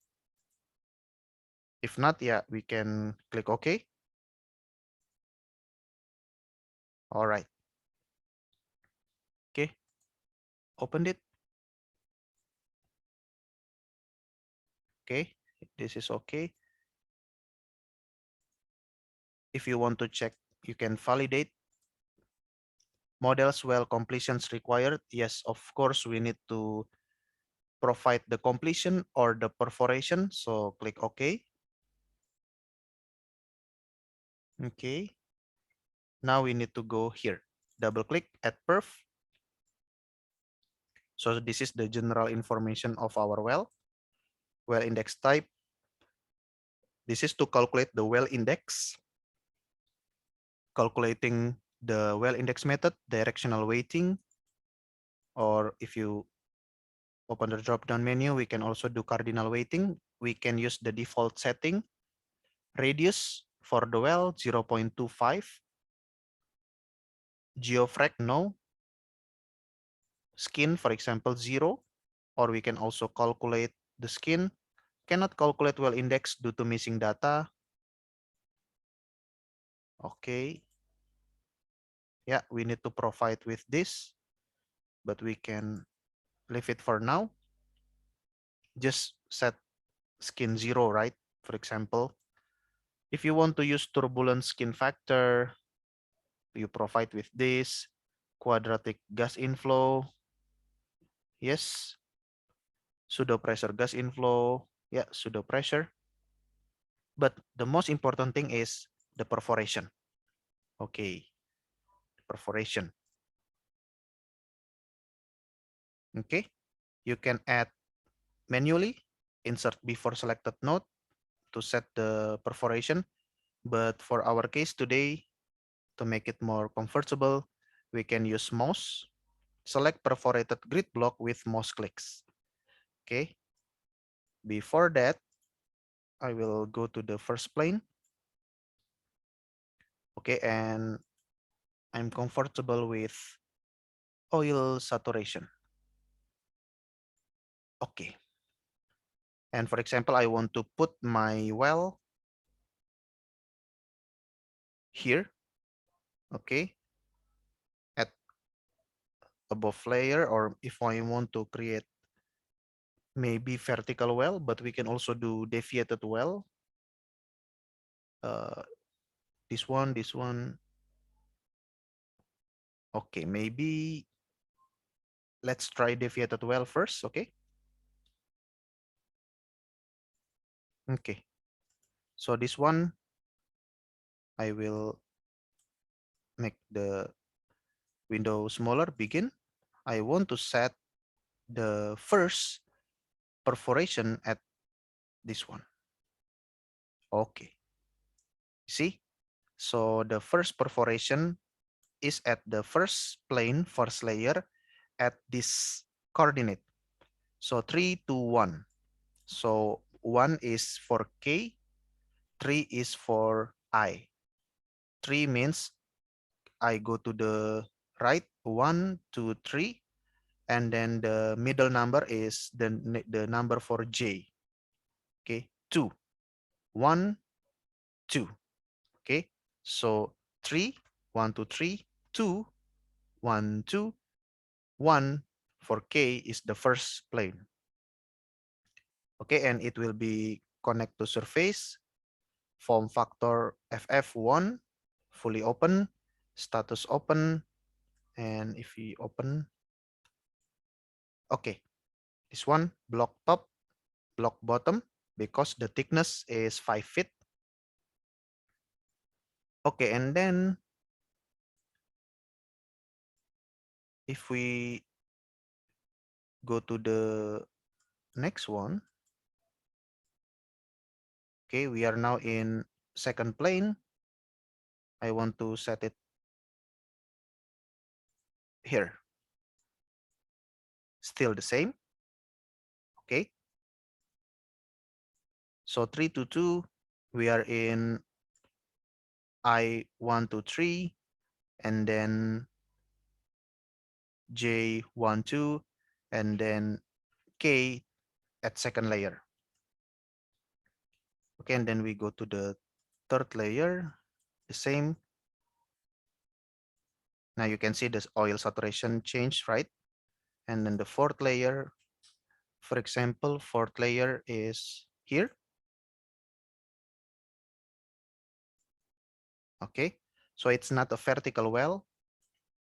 If not, we can click OK. All right. Okay, opened it. Okay, this is okay. If you want to check, you can validate models well completions required. Yes, of course, we need to provide the completion or the perforation. So click OK. Okay. Now we need to go here. Double click at perf. So this is the general information of our well. Well index type. This is to calculate the well index. Calculating the well index method, directional weighting, or if you open the drop down menu, we can also do cardinal weighting. We can use the default setting. Radius for the well 0.25. Geofrag no. Skin, for example, 0. Or we can also calculate the skin. Cannot calculate well index due to missing data. Okay. Yeah, we need to provide with this, but we can leave it for now. Just set skin 0, right? For example, if you want to use turbulent skin factor, you provide with this quadratic gas inflow. Yes. Pseudo pressure gas inflow. Yeah, pseudo pressure. But the most important thing is the perforation. Okay, perforation. Okay, you can add manually, insert before selected node to set the perforation. But for our case today, to make it more comfortable, we can use mouse. Select perforated grid block with mouse clicks. Okay. Before that, I will go to the first plane. Okay, and I'm comfortable with oil saturation. Okay. And for example, I want to put my well here. Okay. At above layer, or if I want to create maybe vertical well, but we can also do deviated well. Uh, this one, this one. Okay, maybe let's try deviated well first. Okay. Okay. So this one, I will make the window smaller, begin. I want to set the first perforation at this one. Okay. See? So the first perforation is at the first plane, first layer at this coordinate. So 3, 2, 1. So 1 is for K, 3 is for I. 3 means I go to the right, 1, 2, 3, and then the middle number is the number for J. Okay, 2, 1, 2. Okay, so 3, 1, 2, 3, 2, 1, 2, 1 for K is the first plane. Okay, and it will be connect to surface, form factor FF1, fully open, status open, and if we open, okay, this one, block top, block bottom, because the thickness is 5 feet. Okay, and then if we go to the next one, okay, we are now in second plane. I want to set it here. Still the same. Okay. So 3 to 2, we are in I 1 to 3, and then J 1 2, and then K at second layer. Okay, and then we go to the third layer, the same. Now you can see this oil saturation change, right? And then the fourth layer, for example, fourth layer is here. Okay, so it's not a vertical well,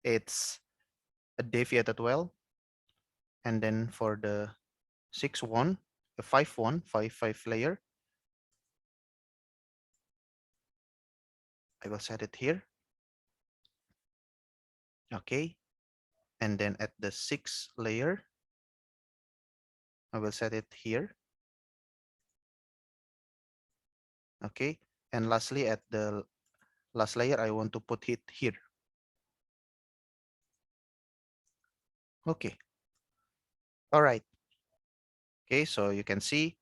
it's a deviated well. And then for the 6-1, the 5-1, 5-5 layer, I will set it here. Okay, and then at the 6th layer, I will set it here. Okay, and lastly at the last layer, I want to put it here. Okay, all right. Okay, so you can see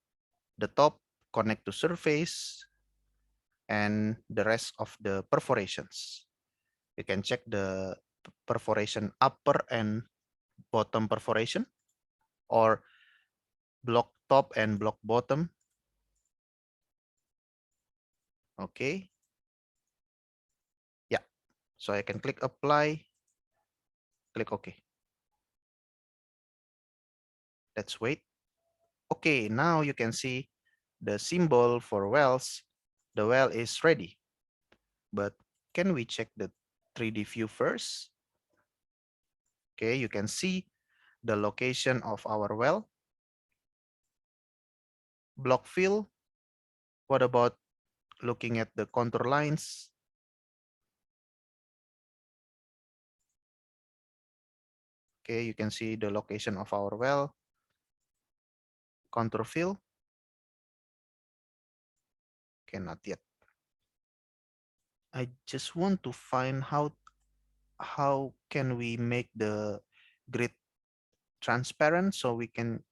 the top connect to surface and the rest of the perforations. You can check the perforation upper and bottom perforation, or block top and block bottom. Okay. Yeah. So I can click apply, click OK. Let's wait. Okay, now you can see the symbol for wells. The well is ready. But can we check the 3D view first? Okay, you can see the location of our well. Block fill. What about looking at the contour lines? Okay, you can see the location of our well. Contour fill. Okay, not yet. I just want to find how can we make the grid transparent so we can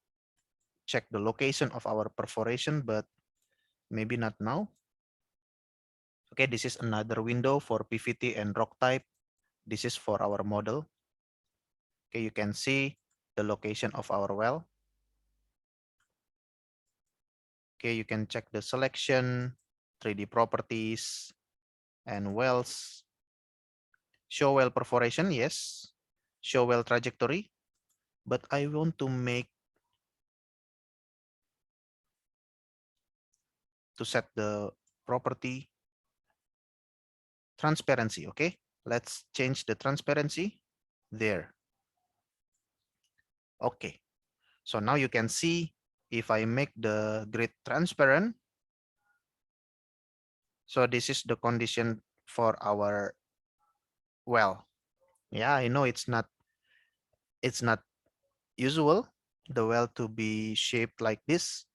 check the location of our perforation, but maybe not now. Okay, this is another window for PVT and rock type. This is for our model. Okay, you can see the location of our well. Okay, you can check the selection, 3D properties, and wells. Show well perforation, yes. Show well trajectory, but I want to set the property transparency. Okay, let's change the transparency there. Okay, so now you can see if I make the grid transparent. So this is the condition for our well. Yeah, I know it's not usual the well to be shaped like this,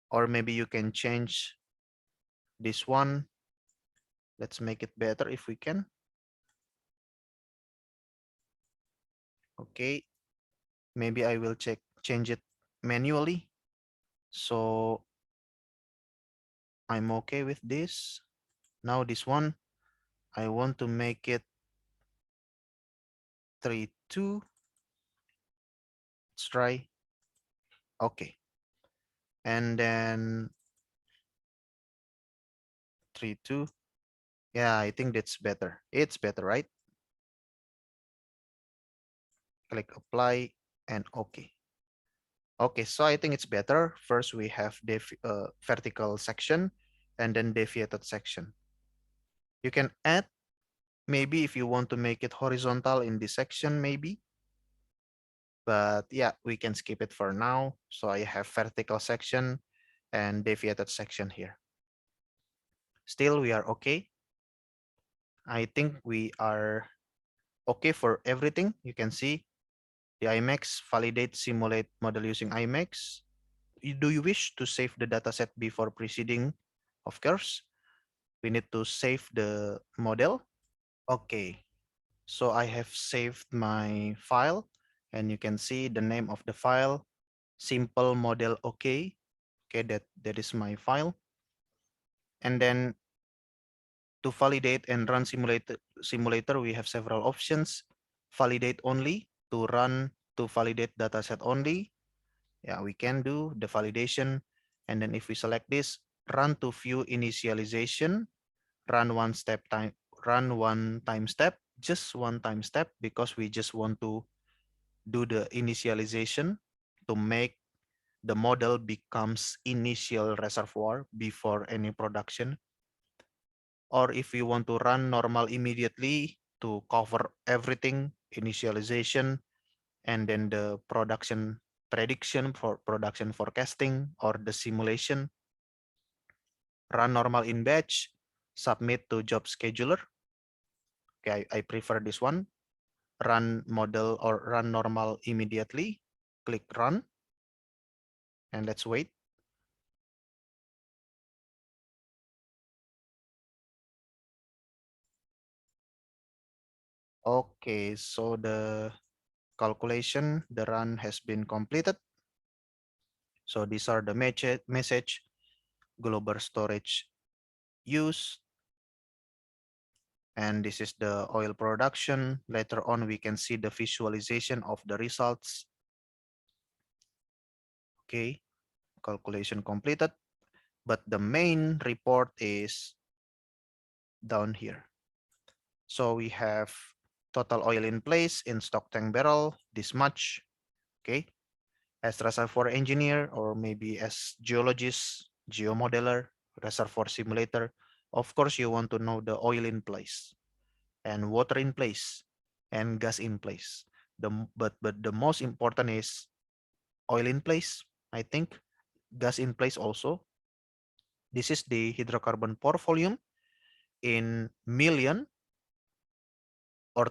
or maybe you can change this one. Let's make it better if we can. Okay, maybe I will change it manually. So I'm okay with this. Now this one, I want to make it 3-2. Let's try. Okay. And then 3-2. Yeah, I think that's better. It's better, right? Click apply and okay. Okay, so I think it's better. First, we have vertical section and then deviated section. You can add, maybe if you want to make it horizontal in this section, maybe. But yeah, we can skip it for now. So I have vertical section and deviated section here. Still, we are okay. I think we are okay for everything. You can see the IMAX, validate, simulate model using IMAX. Do you wish to save the dataset before proceeding? Of course, we need to save the model. Okay, so I have saved my file and you can see the name of the file, simple model okay. Okay, that is my file. And then to validate and run simulator, we have several options. Validate only, to run to validate dataset only. Yeah, we can do the validation. And then if we select this, run to view initialization, run one time step. just one time step because we just want to do the initialization to make the model becomes initial reservoir before any production. Or if you want to run normal immediately to cover everything, initialization, and then the production prediction for production forecasting or the simulation, run normal in batch, submit to job scheduler. Okay, I prefer this one. Run model or run normal immediately. Click run and let's wait. Okay, so the calculation, the run has been completed. So these are the message, global storage use, and this is the oil production. Later on, we can see the visualization of the results. Okay, calculation completed, but the main report is down here. So we have total oil in place in stock tank barrel, this much. Okay, as reservoir engineer or maybe as geologist, geomodeler, reservoir simulator, of course you want to know the oil in place and water in place and gas in place. But the most important is oil in place, I think, gas in place also. This is the hydrocarbon pore volume in million, or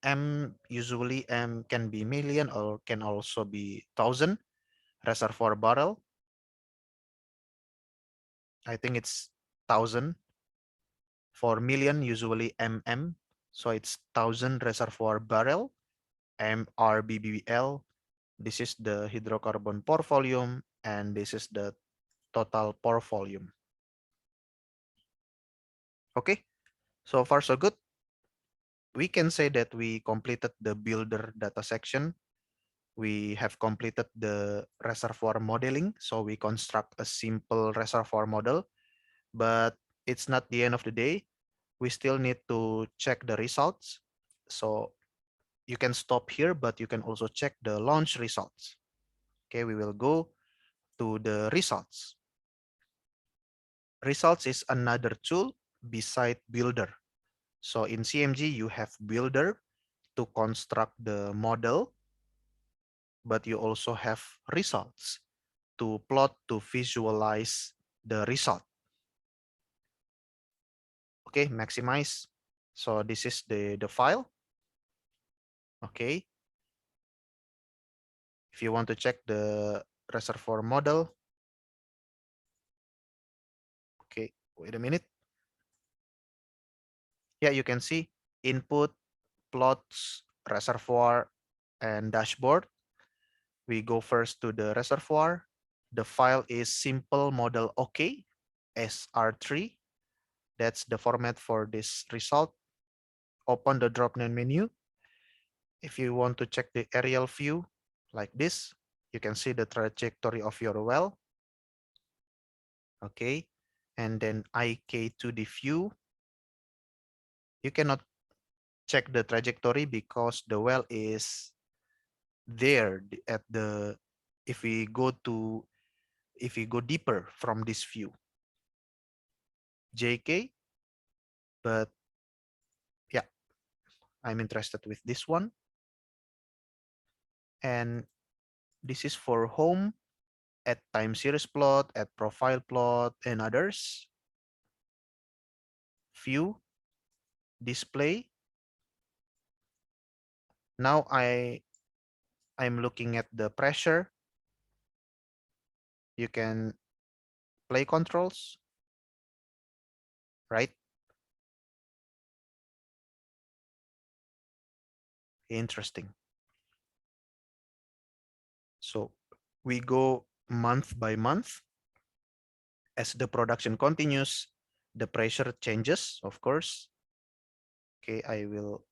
M, usually M can be million or can also be thousand reservoir barrel. I think it's thousand. For million, usually mm. So it's thousand reservoir barrel, MRBBL. This is the hydrocarbon pore volume, and this is the total pore volume. Okay, so far so good. We can say that we completed the builder data section. We have completed the reservoir modeling. So we construct a simple reservoir model, but it's not the end of the day. We still need to check the results. So you can stop here, but you can also check the launch results. Okay, we will go to the results. Results is another tool beside builder. So in CMG, you have builder to construct the model, but you also have results to plot, to visualize the result. Okay, maximize. So this is the file. Okay. If you want to check the reservoir model, okay, wait a minute. Yeah, you can see input, plots, reservoir, and dashboard. We go first to the reservoir. The file is simple model OK, SR3. That's the format for this result. Open the drop-down menu. If you want to check the aerial view like this, you can see the trajectory of your well. Okay, and then IK to the view. You cannot check the trajectory because the well is there at the, if we go deeper from this view, JK, but yeah, I'm interested with this one. And this is for home, at time series plot, at profile plot, and others. View, display. Now I'm looking at the pressure. You can play controls, right? Interesting. So we go month by month. As the production continues, the pressure changes, of course. Okay, I will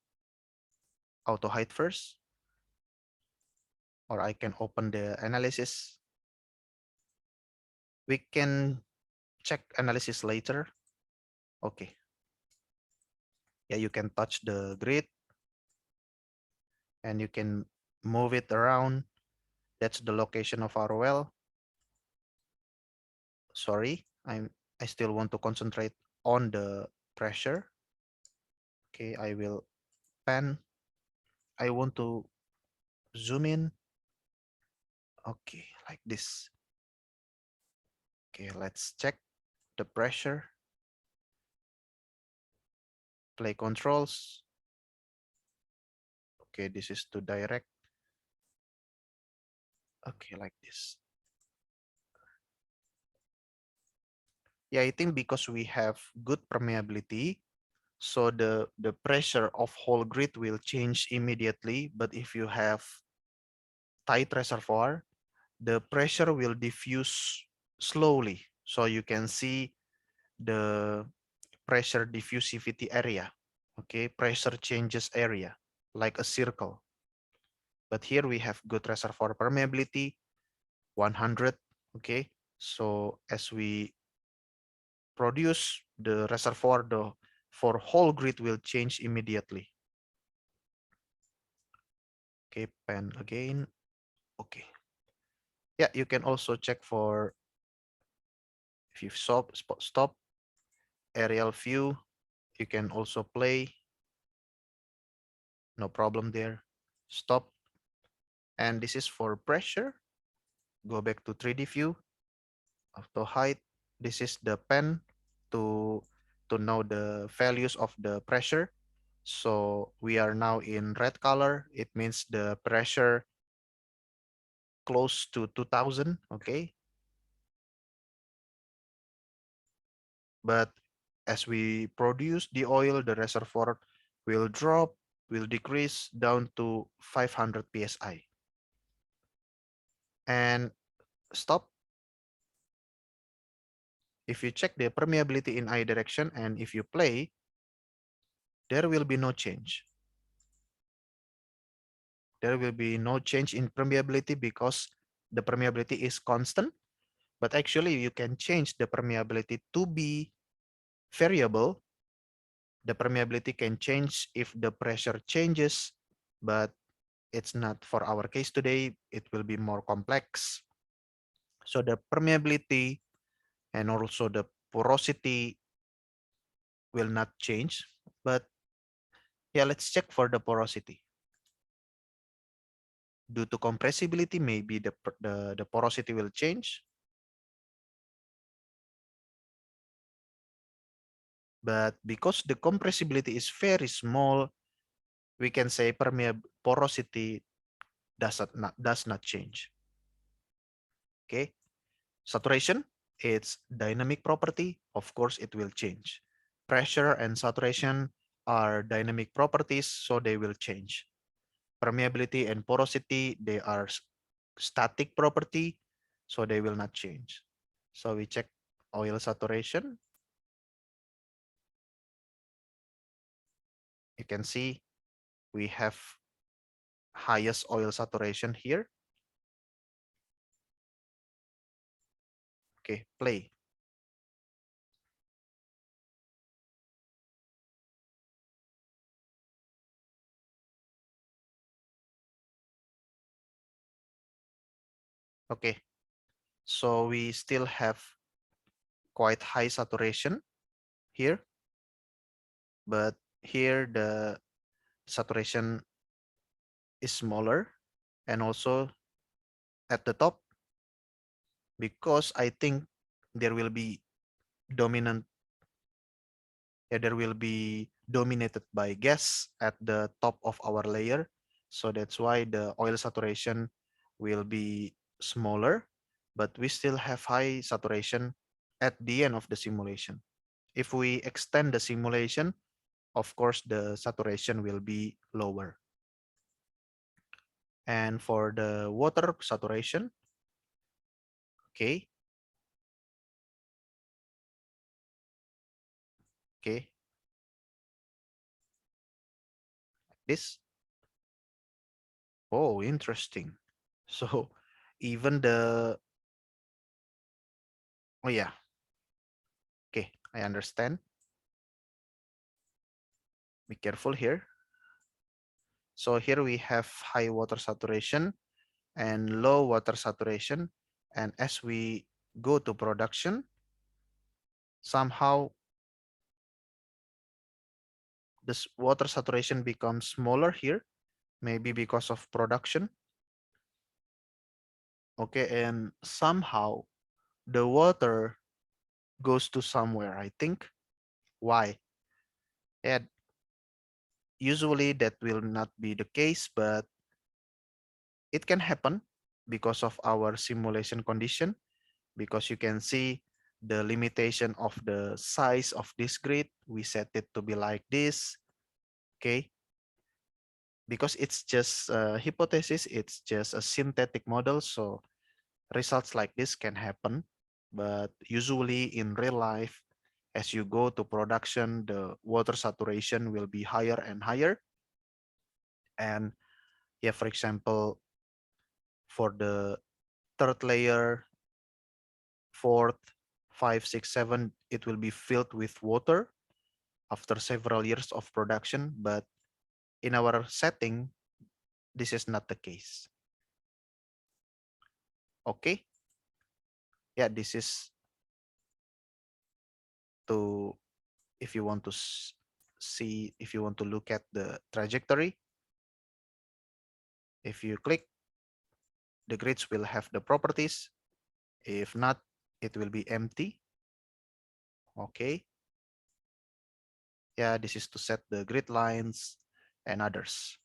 auto hide first, or I can open the analysis. We can check analysis later. Okay. Yeah, you can touch the grid. and you can move it around. That's the location of our well. Sorry, I still want to concentrate on the pressure. Okay, I will pan. I want to zoom in. Okay, like this. Okay, let's check the pressure. Play controls. Okay, this is to direct. Okay, like this. Yeah, I think because we have good permeability, so the pressure of whole grid will change immediately. But if you have tight reservoir, the pressure will diffuse slowly. So you can see the pressure diffusivity area. Okay, pressure changes area like a circle. But here we have good reservoir permeability, 100. Okay, so as we produce the reservoir, the for whole grid will change immediately. Okay, pan again. Okay. Yeah, you can also check for if you stop aerial view, you can also play, no problem there. Stop. And this is for pressure. Go back to 3D view, auto height. This is the pen to know the values of the pressure. So we are now in red color. It means the pressure close to 2000. Okay. But as we produce the oil, the reservoir will drop, will decrease down to 500 psi. And stop. If you check the permeability in I direction and if you play, there will be no change. There will be no change in permeability because the permeability is constant. But actually, you can change the permeability to be variable. The permeability can change if the pressure changes, but it's not for our case today. It will be more complex. So the permeability and also the porosity will not change. But yeah, let's check for the porosity. Due to compressibility, maybe the porosity will change. But because the compressibility is very small, we can say permeable porosity does not change. Okay, saturation, it's dynamic property. Of course, it will change. Pressure and saturation are dynamic properties, so they will change. Permeability and porosity, they are static property, so they will not change. So we check oil saturation. You can see we have highest oil saturation here. Okay, play. Okay, so we still have quite high saturation here, but here the saturation is smaller and also at the top because I think there will be dominant, there will be dominated by gas at the top of our layer. So that's why the oil saturation will be smaller, but we still have high saturation at the end of the simulation. If we extend the simulation, of course, the saturation will be lower. And for the water saturation, okay, okay, this, oh, interesting. So even the, oh yeah, okay, I understand. Be careful here. So here we have high water saturation and low water saturation. And as we go to production, somehow this water saturation becomes smaller here, maybe because of production. Okay, and somehow the water goes to somewhere, I think. Why? And usually that will not be the case, but it can happen because of our simulation condition, because you can see the limitation of the size of this grid. We set it to be like this, okay? Because it's just a hypothesis, it's just a synthetic model, so results like this can happen. But usually in real life, as you go to production, the water saturation will be higher and higher. And yeah, for example, for the third layer, fourth, five, six, seven, it will be filled with water after several years of production. But in our setting, this is not the case. Okay. Yeah, this is to, if you want to see, if you want to look at the trajectory, if you click, the grids will have the properties. If not, it will be empty. Okay. Yeah, this is to set the grid lines and others.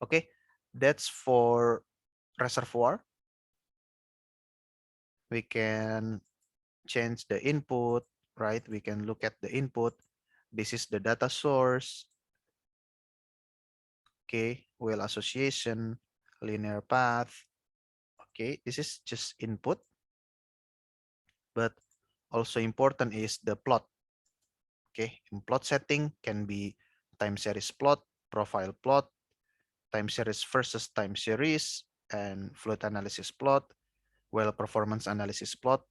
Okay, that's for reservoir. We can change the input, right? We can look at the input. This is the data source. Okay, well association, linear path. Okay, this is just input, but also important is the plot. Okay, in plot setting can be time series plot, profile plot, time series versus time series, and fluid analysis plot, well performance analysis plot.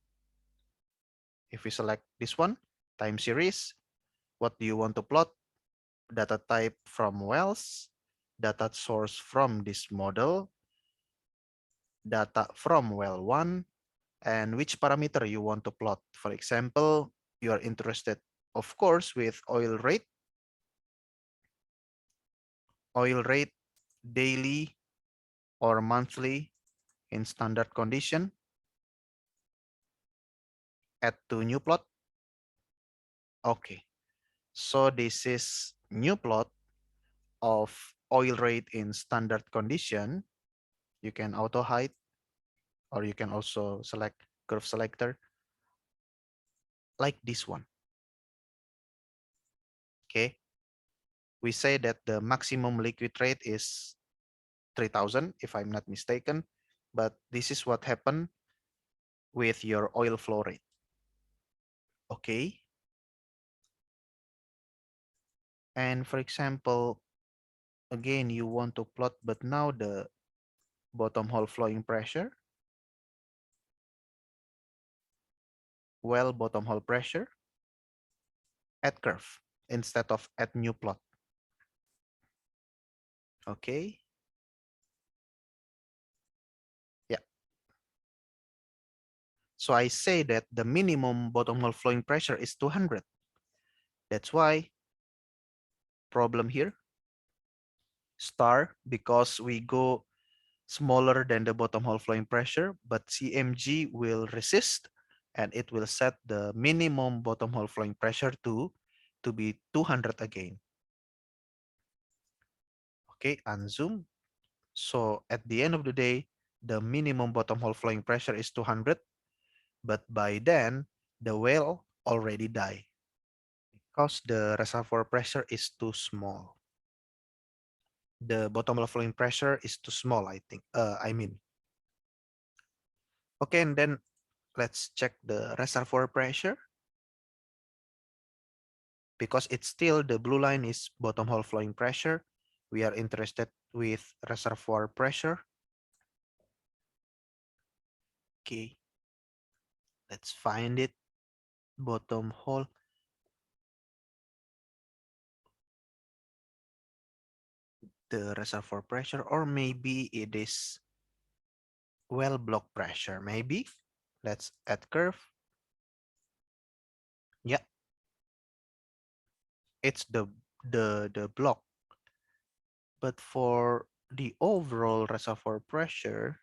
If we select this one, time series, what do you want to plot? Data type from wells, data source from this model, data from well 1, and which parameter you want to plot. For example, you are interested, of course, with oil rate daily or monthly in standard condition. Add to new plot. Okay, so this is new plot of oil rate in standard condition. You can auto hide, or you can also select curve selector like this one. Okay, we say that the maximum liquid rate is 3000 if I'm not mistaken, but this is what happened with your oil flow rate. Okay, and for example, again you want to plot, but now the bottom hole flowing pressure, well bottom hole pressure, add curve instead of add new plot. Okay, yeah, so I say that the minimum bottom hole flowing pressure is 200. That's why problem here star, because we go smaller than the bottom hole flowing pressure, but CMG will resist and it will set the minimum bottom hole flowing pressure to be 200 again. Okay, unzoom. So at the end of the day, the minimum bottom hole flowing pressure is 200, but by then the well already died because the reservoir pressure is too small. The bottom hole flowing pressure is too small, I think. I mean. Okay, and then let's check the reservoir pressure, because it's still the blue line is bottom hole flowing pressure. We are interested with reservoir pressure. Okay, let's find it. Bottom hole. the reservoir pressure, or maybe it is well block pressure. Maybe let's add curve. Yeah, it's the block. But for the overall reservoir pressure,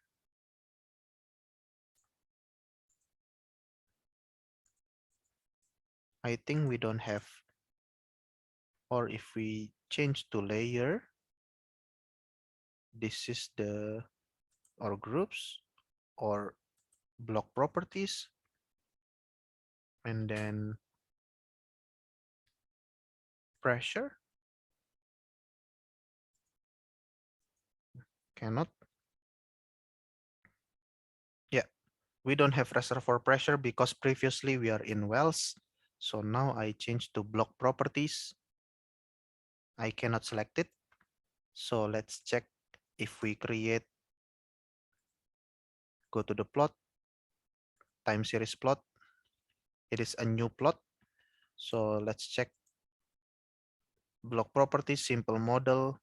I think we don't have, or if we change to layer, this is the or groups or block properties, and then pressure cannot. Yeah, we don't have reservoir pressure because previously we are in wells. So now I change to block properties. I cannot select it. So let's check if we create, go to the plot, time series plot. It is a new plot. So let's check block properties, simple model,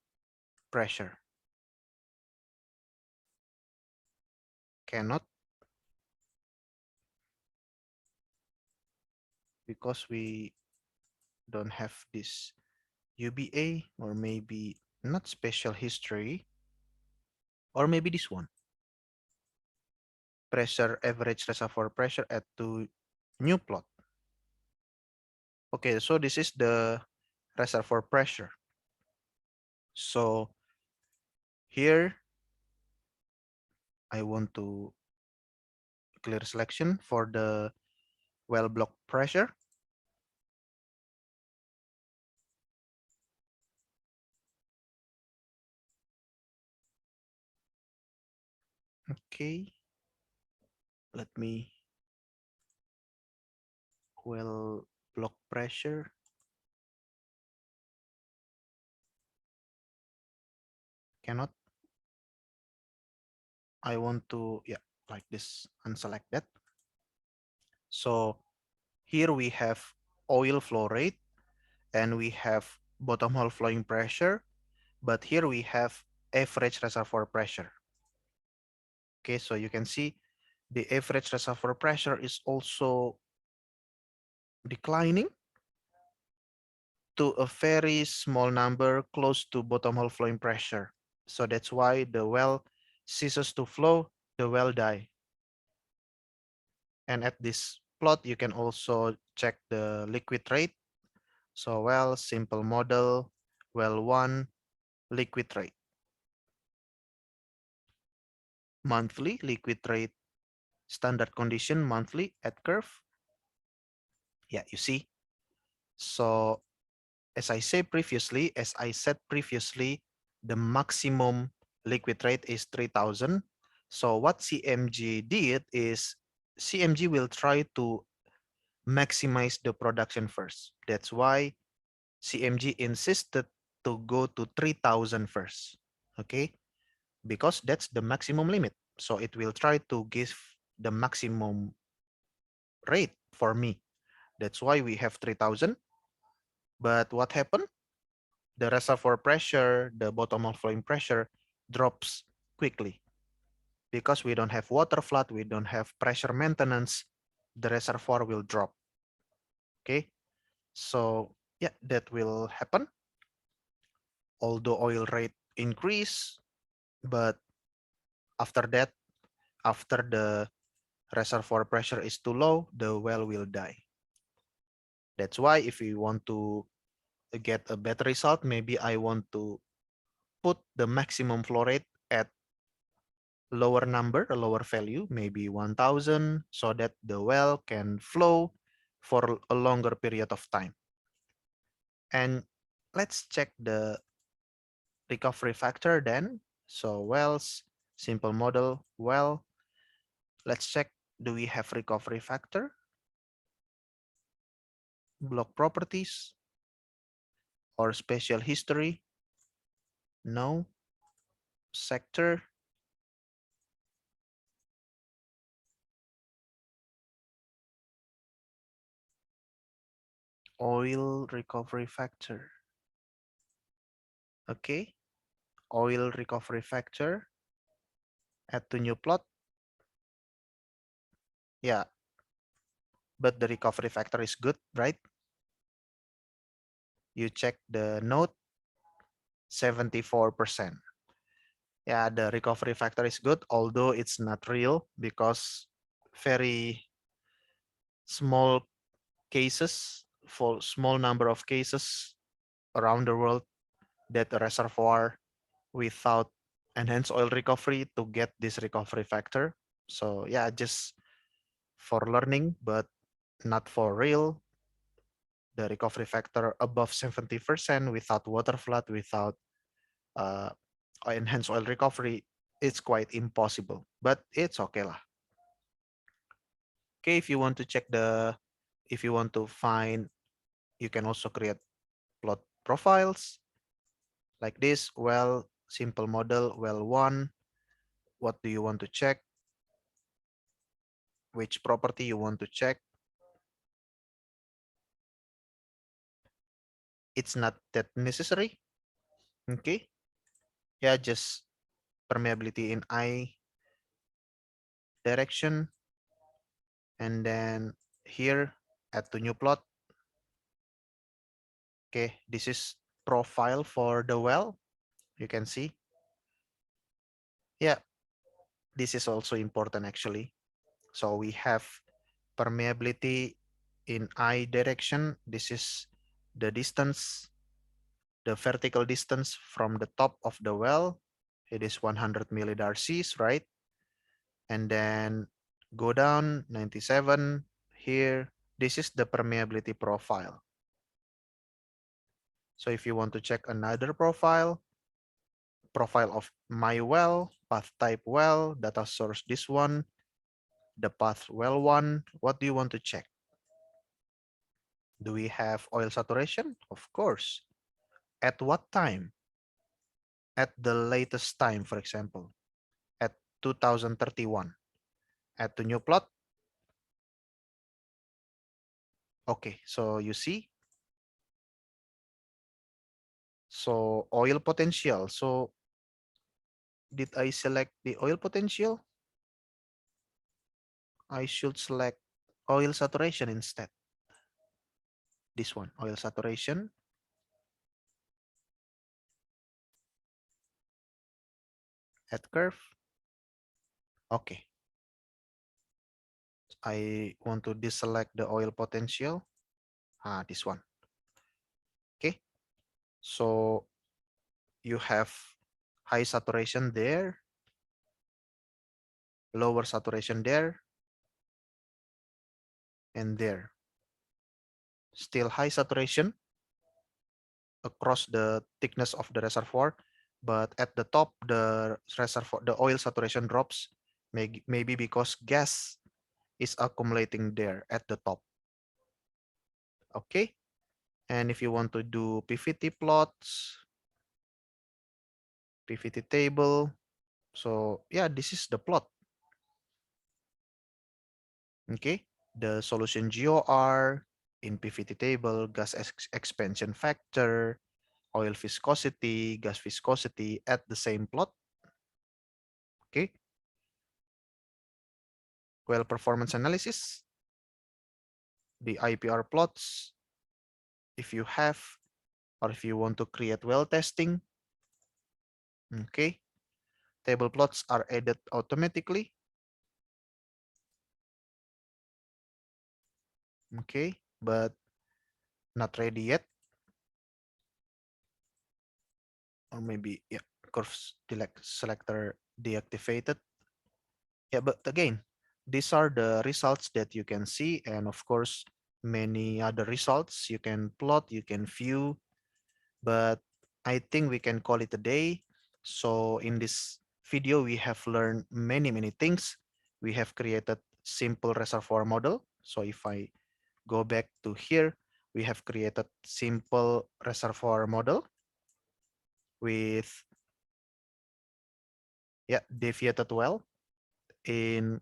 pressure. Cannot, because we don't have this UBA, or maybe not special history, or maybe this one. Pressure, average reservoir pressure at to new plot. Okay, so this is the reservoir pressure. So here I want to clear selection for the well block pressure. Okay, let me well block pressure. Cannot. I want to, yeah, like this, unselect that. So here we have oil flow rate and we have bottom hole flowing pressure, but here we have average reservoir pressure. Okay, so you can see the average reservoir pressure is also declining to a very small number close to bottom hole flowing pressure. So that's why the well ceases to flow, the well die. And at this plot, you can also check the liquid rate. So well, simple model, well one, liquid rate. Monthly liquid rate, standard condition monthly at curve. Yeah, you see. So as I said previously, the maximum liquid rate is 3000. So what CMG did is CMG will try to maximize the production first. That's why CMG insisted to go to 3000 first. Okay, because that's the maximum limit. So it will try to give the maximum rate for me. That's why we have 3000. But what happened? The reservoir pressure, the bottom of flowing pressure drops quickly because we don't have water flood, we don't have pressure maintenance, the reservoir will drop. Okay, so yeah, that will happen. Although oil rate increase, but after that, after the reservoir pressure is too low, the well will die. That's why if we want to get a better result, maybe I want to put the maximum flow rate at lower number, a lower value, maybe 1000, so that the well can flow for a longer period of time. And let's check the recovery factor then. So wells, simple model, well, let's check, do we have recovery factor? Block properties or special history? No. Sector, oil recovery factor. Okay, oil recovery factor, add to new plot. Yeah, but the recovery factor is good, right? You check the note, 74%. Yeah, the recovery factor is good, although it's not real because very small cases, for small number of cases around the world that a reservoir without enhanced oil recovery to get this recovery factor. So yeah, just for learning, but not for real. The recovery factor above 70% without water flood, without uh, enhanced oil recovery, it's quite impossible, but it's okay lah. Okay, if you want to check if you want to find, you can also create plot profiles like this. Well, simple model, well one. What do you want to check? Which property you want to check? It's not that necessary. Okay. Yeah, just permeability in I direction. And then here, add to new plot. Okay, this is profile for the well. You can see. Yeah, this is also important actually. So we have permeability in I direction. This is the distance, the vertical distance from the top of the well. It is 100 millidarcies, right? And then go down 97 here. This is the permeability profile. So if you want to check another profile of my well, path type well, data source this one, the path well one, what do you want to check? Do we have oil saturation? Of course. At what time? At the latest time, for example, at 2031. Add to new plot. Okay, so you see, so oil potential. So did I select the oil potential? I should select oil saturation instead. This one, oil saturation. Add curve. Okay. I want to deselect the oil potential. This one. Okay. So you have high saturation there, lower saturation there, and there. Still high saturation across the thickness of the reservoir, but at the top, the reservoir, the oil saturation drops, maybe because gas is accumulating there at the top. Okay. And if you want to do PVT plots, PVT table. So yeah, this is the plot. Okay. The solution GOR in PVT table, gas expansion factor, oil viscosity, gas viscosity at the same plot. Okay. Well performance analysis, the IPR plots, if you have, or if you want to create well testing. Okay. Table plots are added automatically. Okay, but not ready yet. Or maybe, yeah, curves selector deactivated. Yeah, but again, these are the results that you can see, and of course many other results you can plot, you can view, but I think we can call it a day. So in this video we have learned many things. We have created simple reservoir model. So if I go back to here, we have created simple reservoir model with, yeah, deviated well in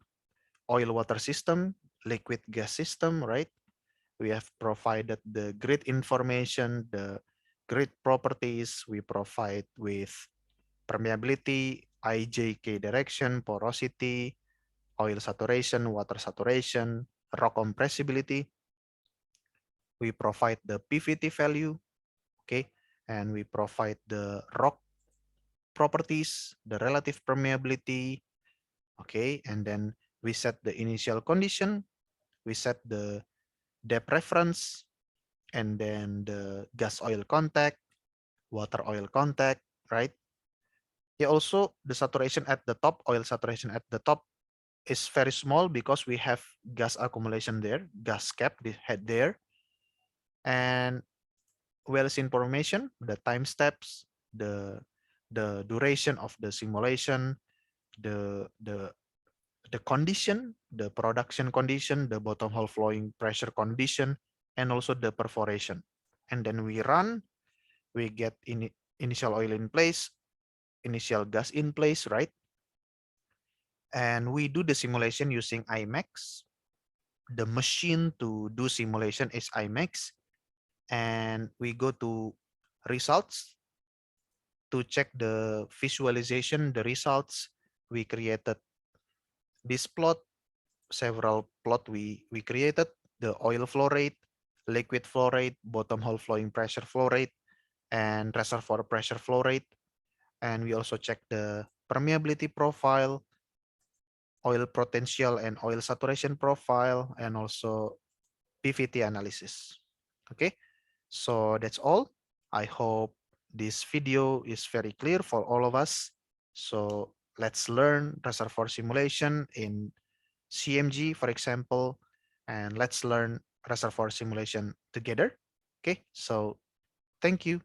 oil water system, liquid gas system, right? We have provided the grid information, the grid properties. We provide with permeability, IJK direction, porosity, oil saturation, water saturation, rock compressibility. We provide the PVT value, okay, and we provide the rock properties, the relative permeability, okay, and then we set the initial condition, we set the depth reference, and then the gas oil contact, water oil contact, right? Yeah, also the saturation at the top, oil saturation at the top is very small because we have gas accumulation there, gas cap the head there, and wells information, the time steps, the duration of the simulation, the the condition, the production condition, the bottom hole flowing pressure condition, and also the perforation. And then we run, we get initial oil in place, initial gas in place, right? And we do the simulation using IMAX. The machine to do simulation is IMAX. And we go to results to check the visualization, the results. We created this plot, several plot we created, the oil flow rate, liquid flow rate, bottom hole flowing pressure flow rate, and reservoir pressure flow rate. And we also check the permeability profile, oil potential and oil saturation profile, and also PVT analysis. Okay, so that's all. I hope this video is very clear for all of us. So let's learn reservoir simulation in CMG, for example, and let's learn reservoir simulation together. Okay, so thank you.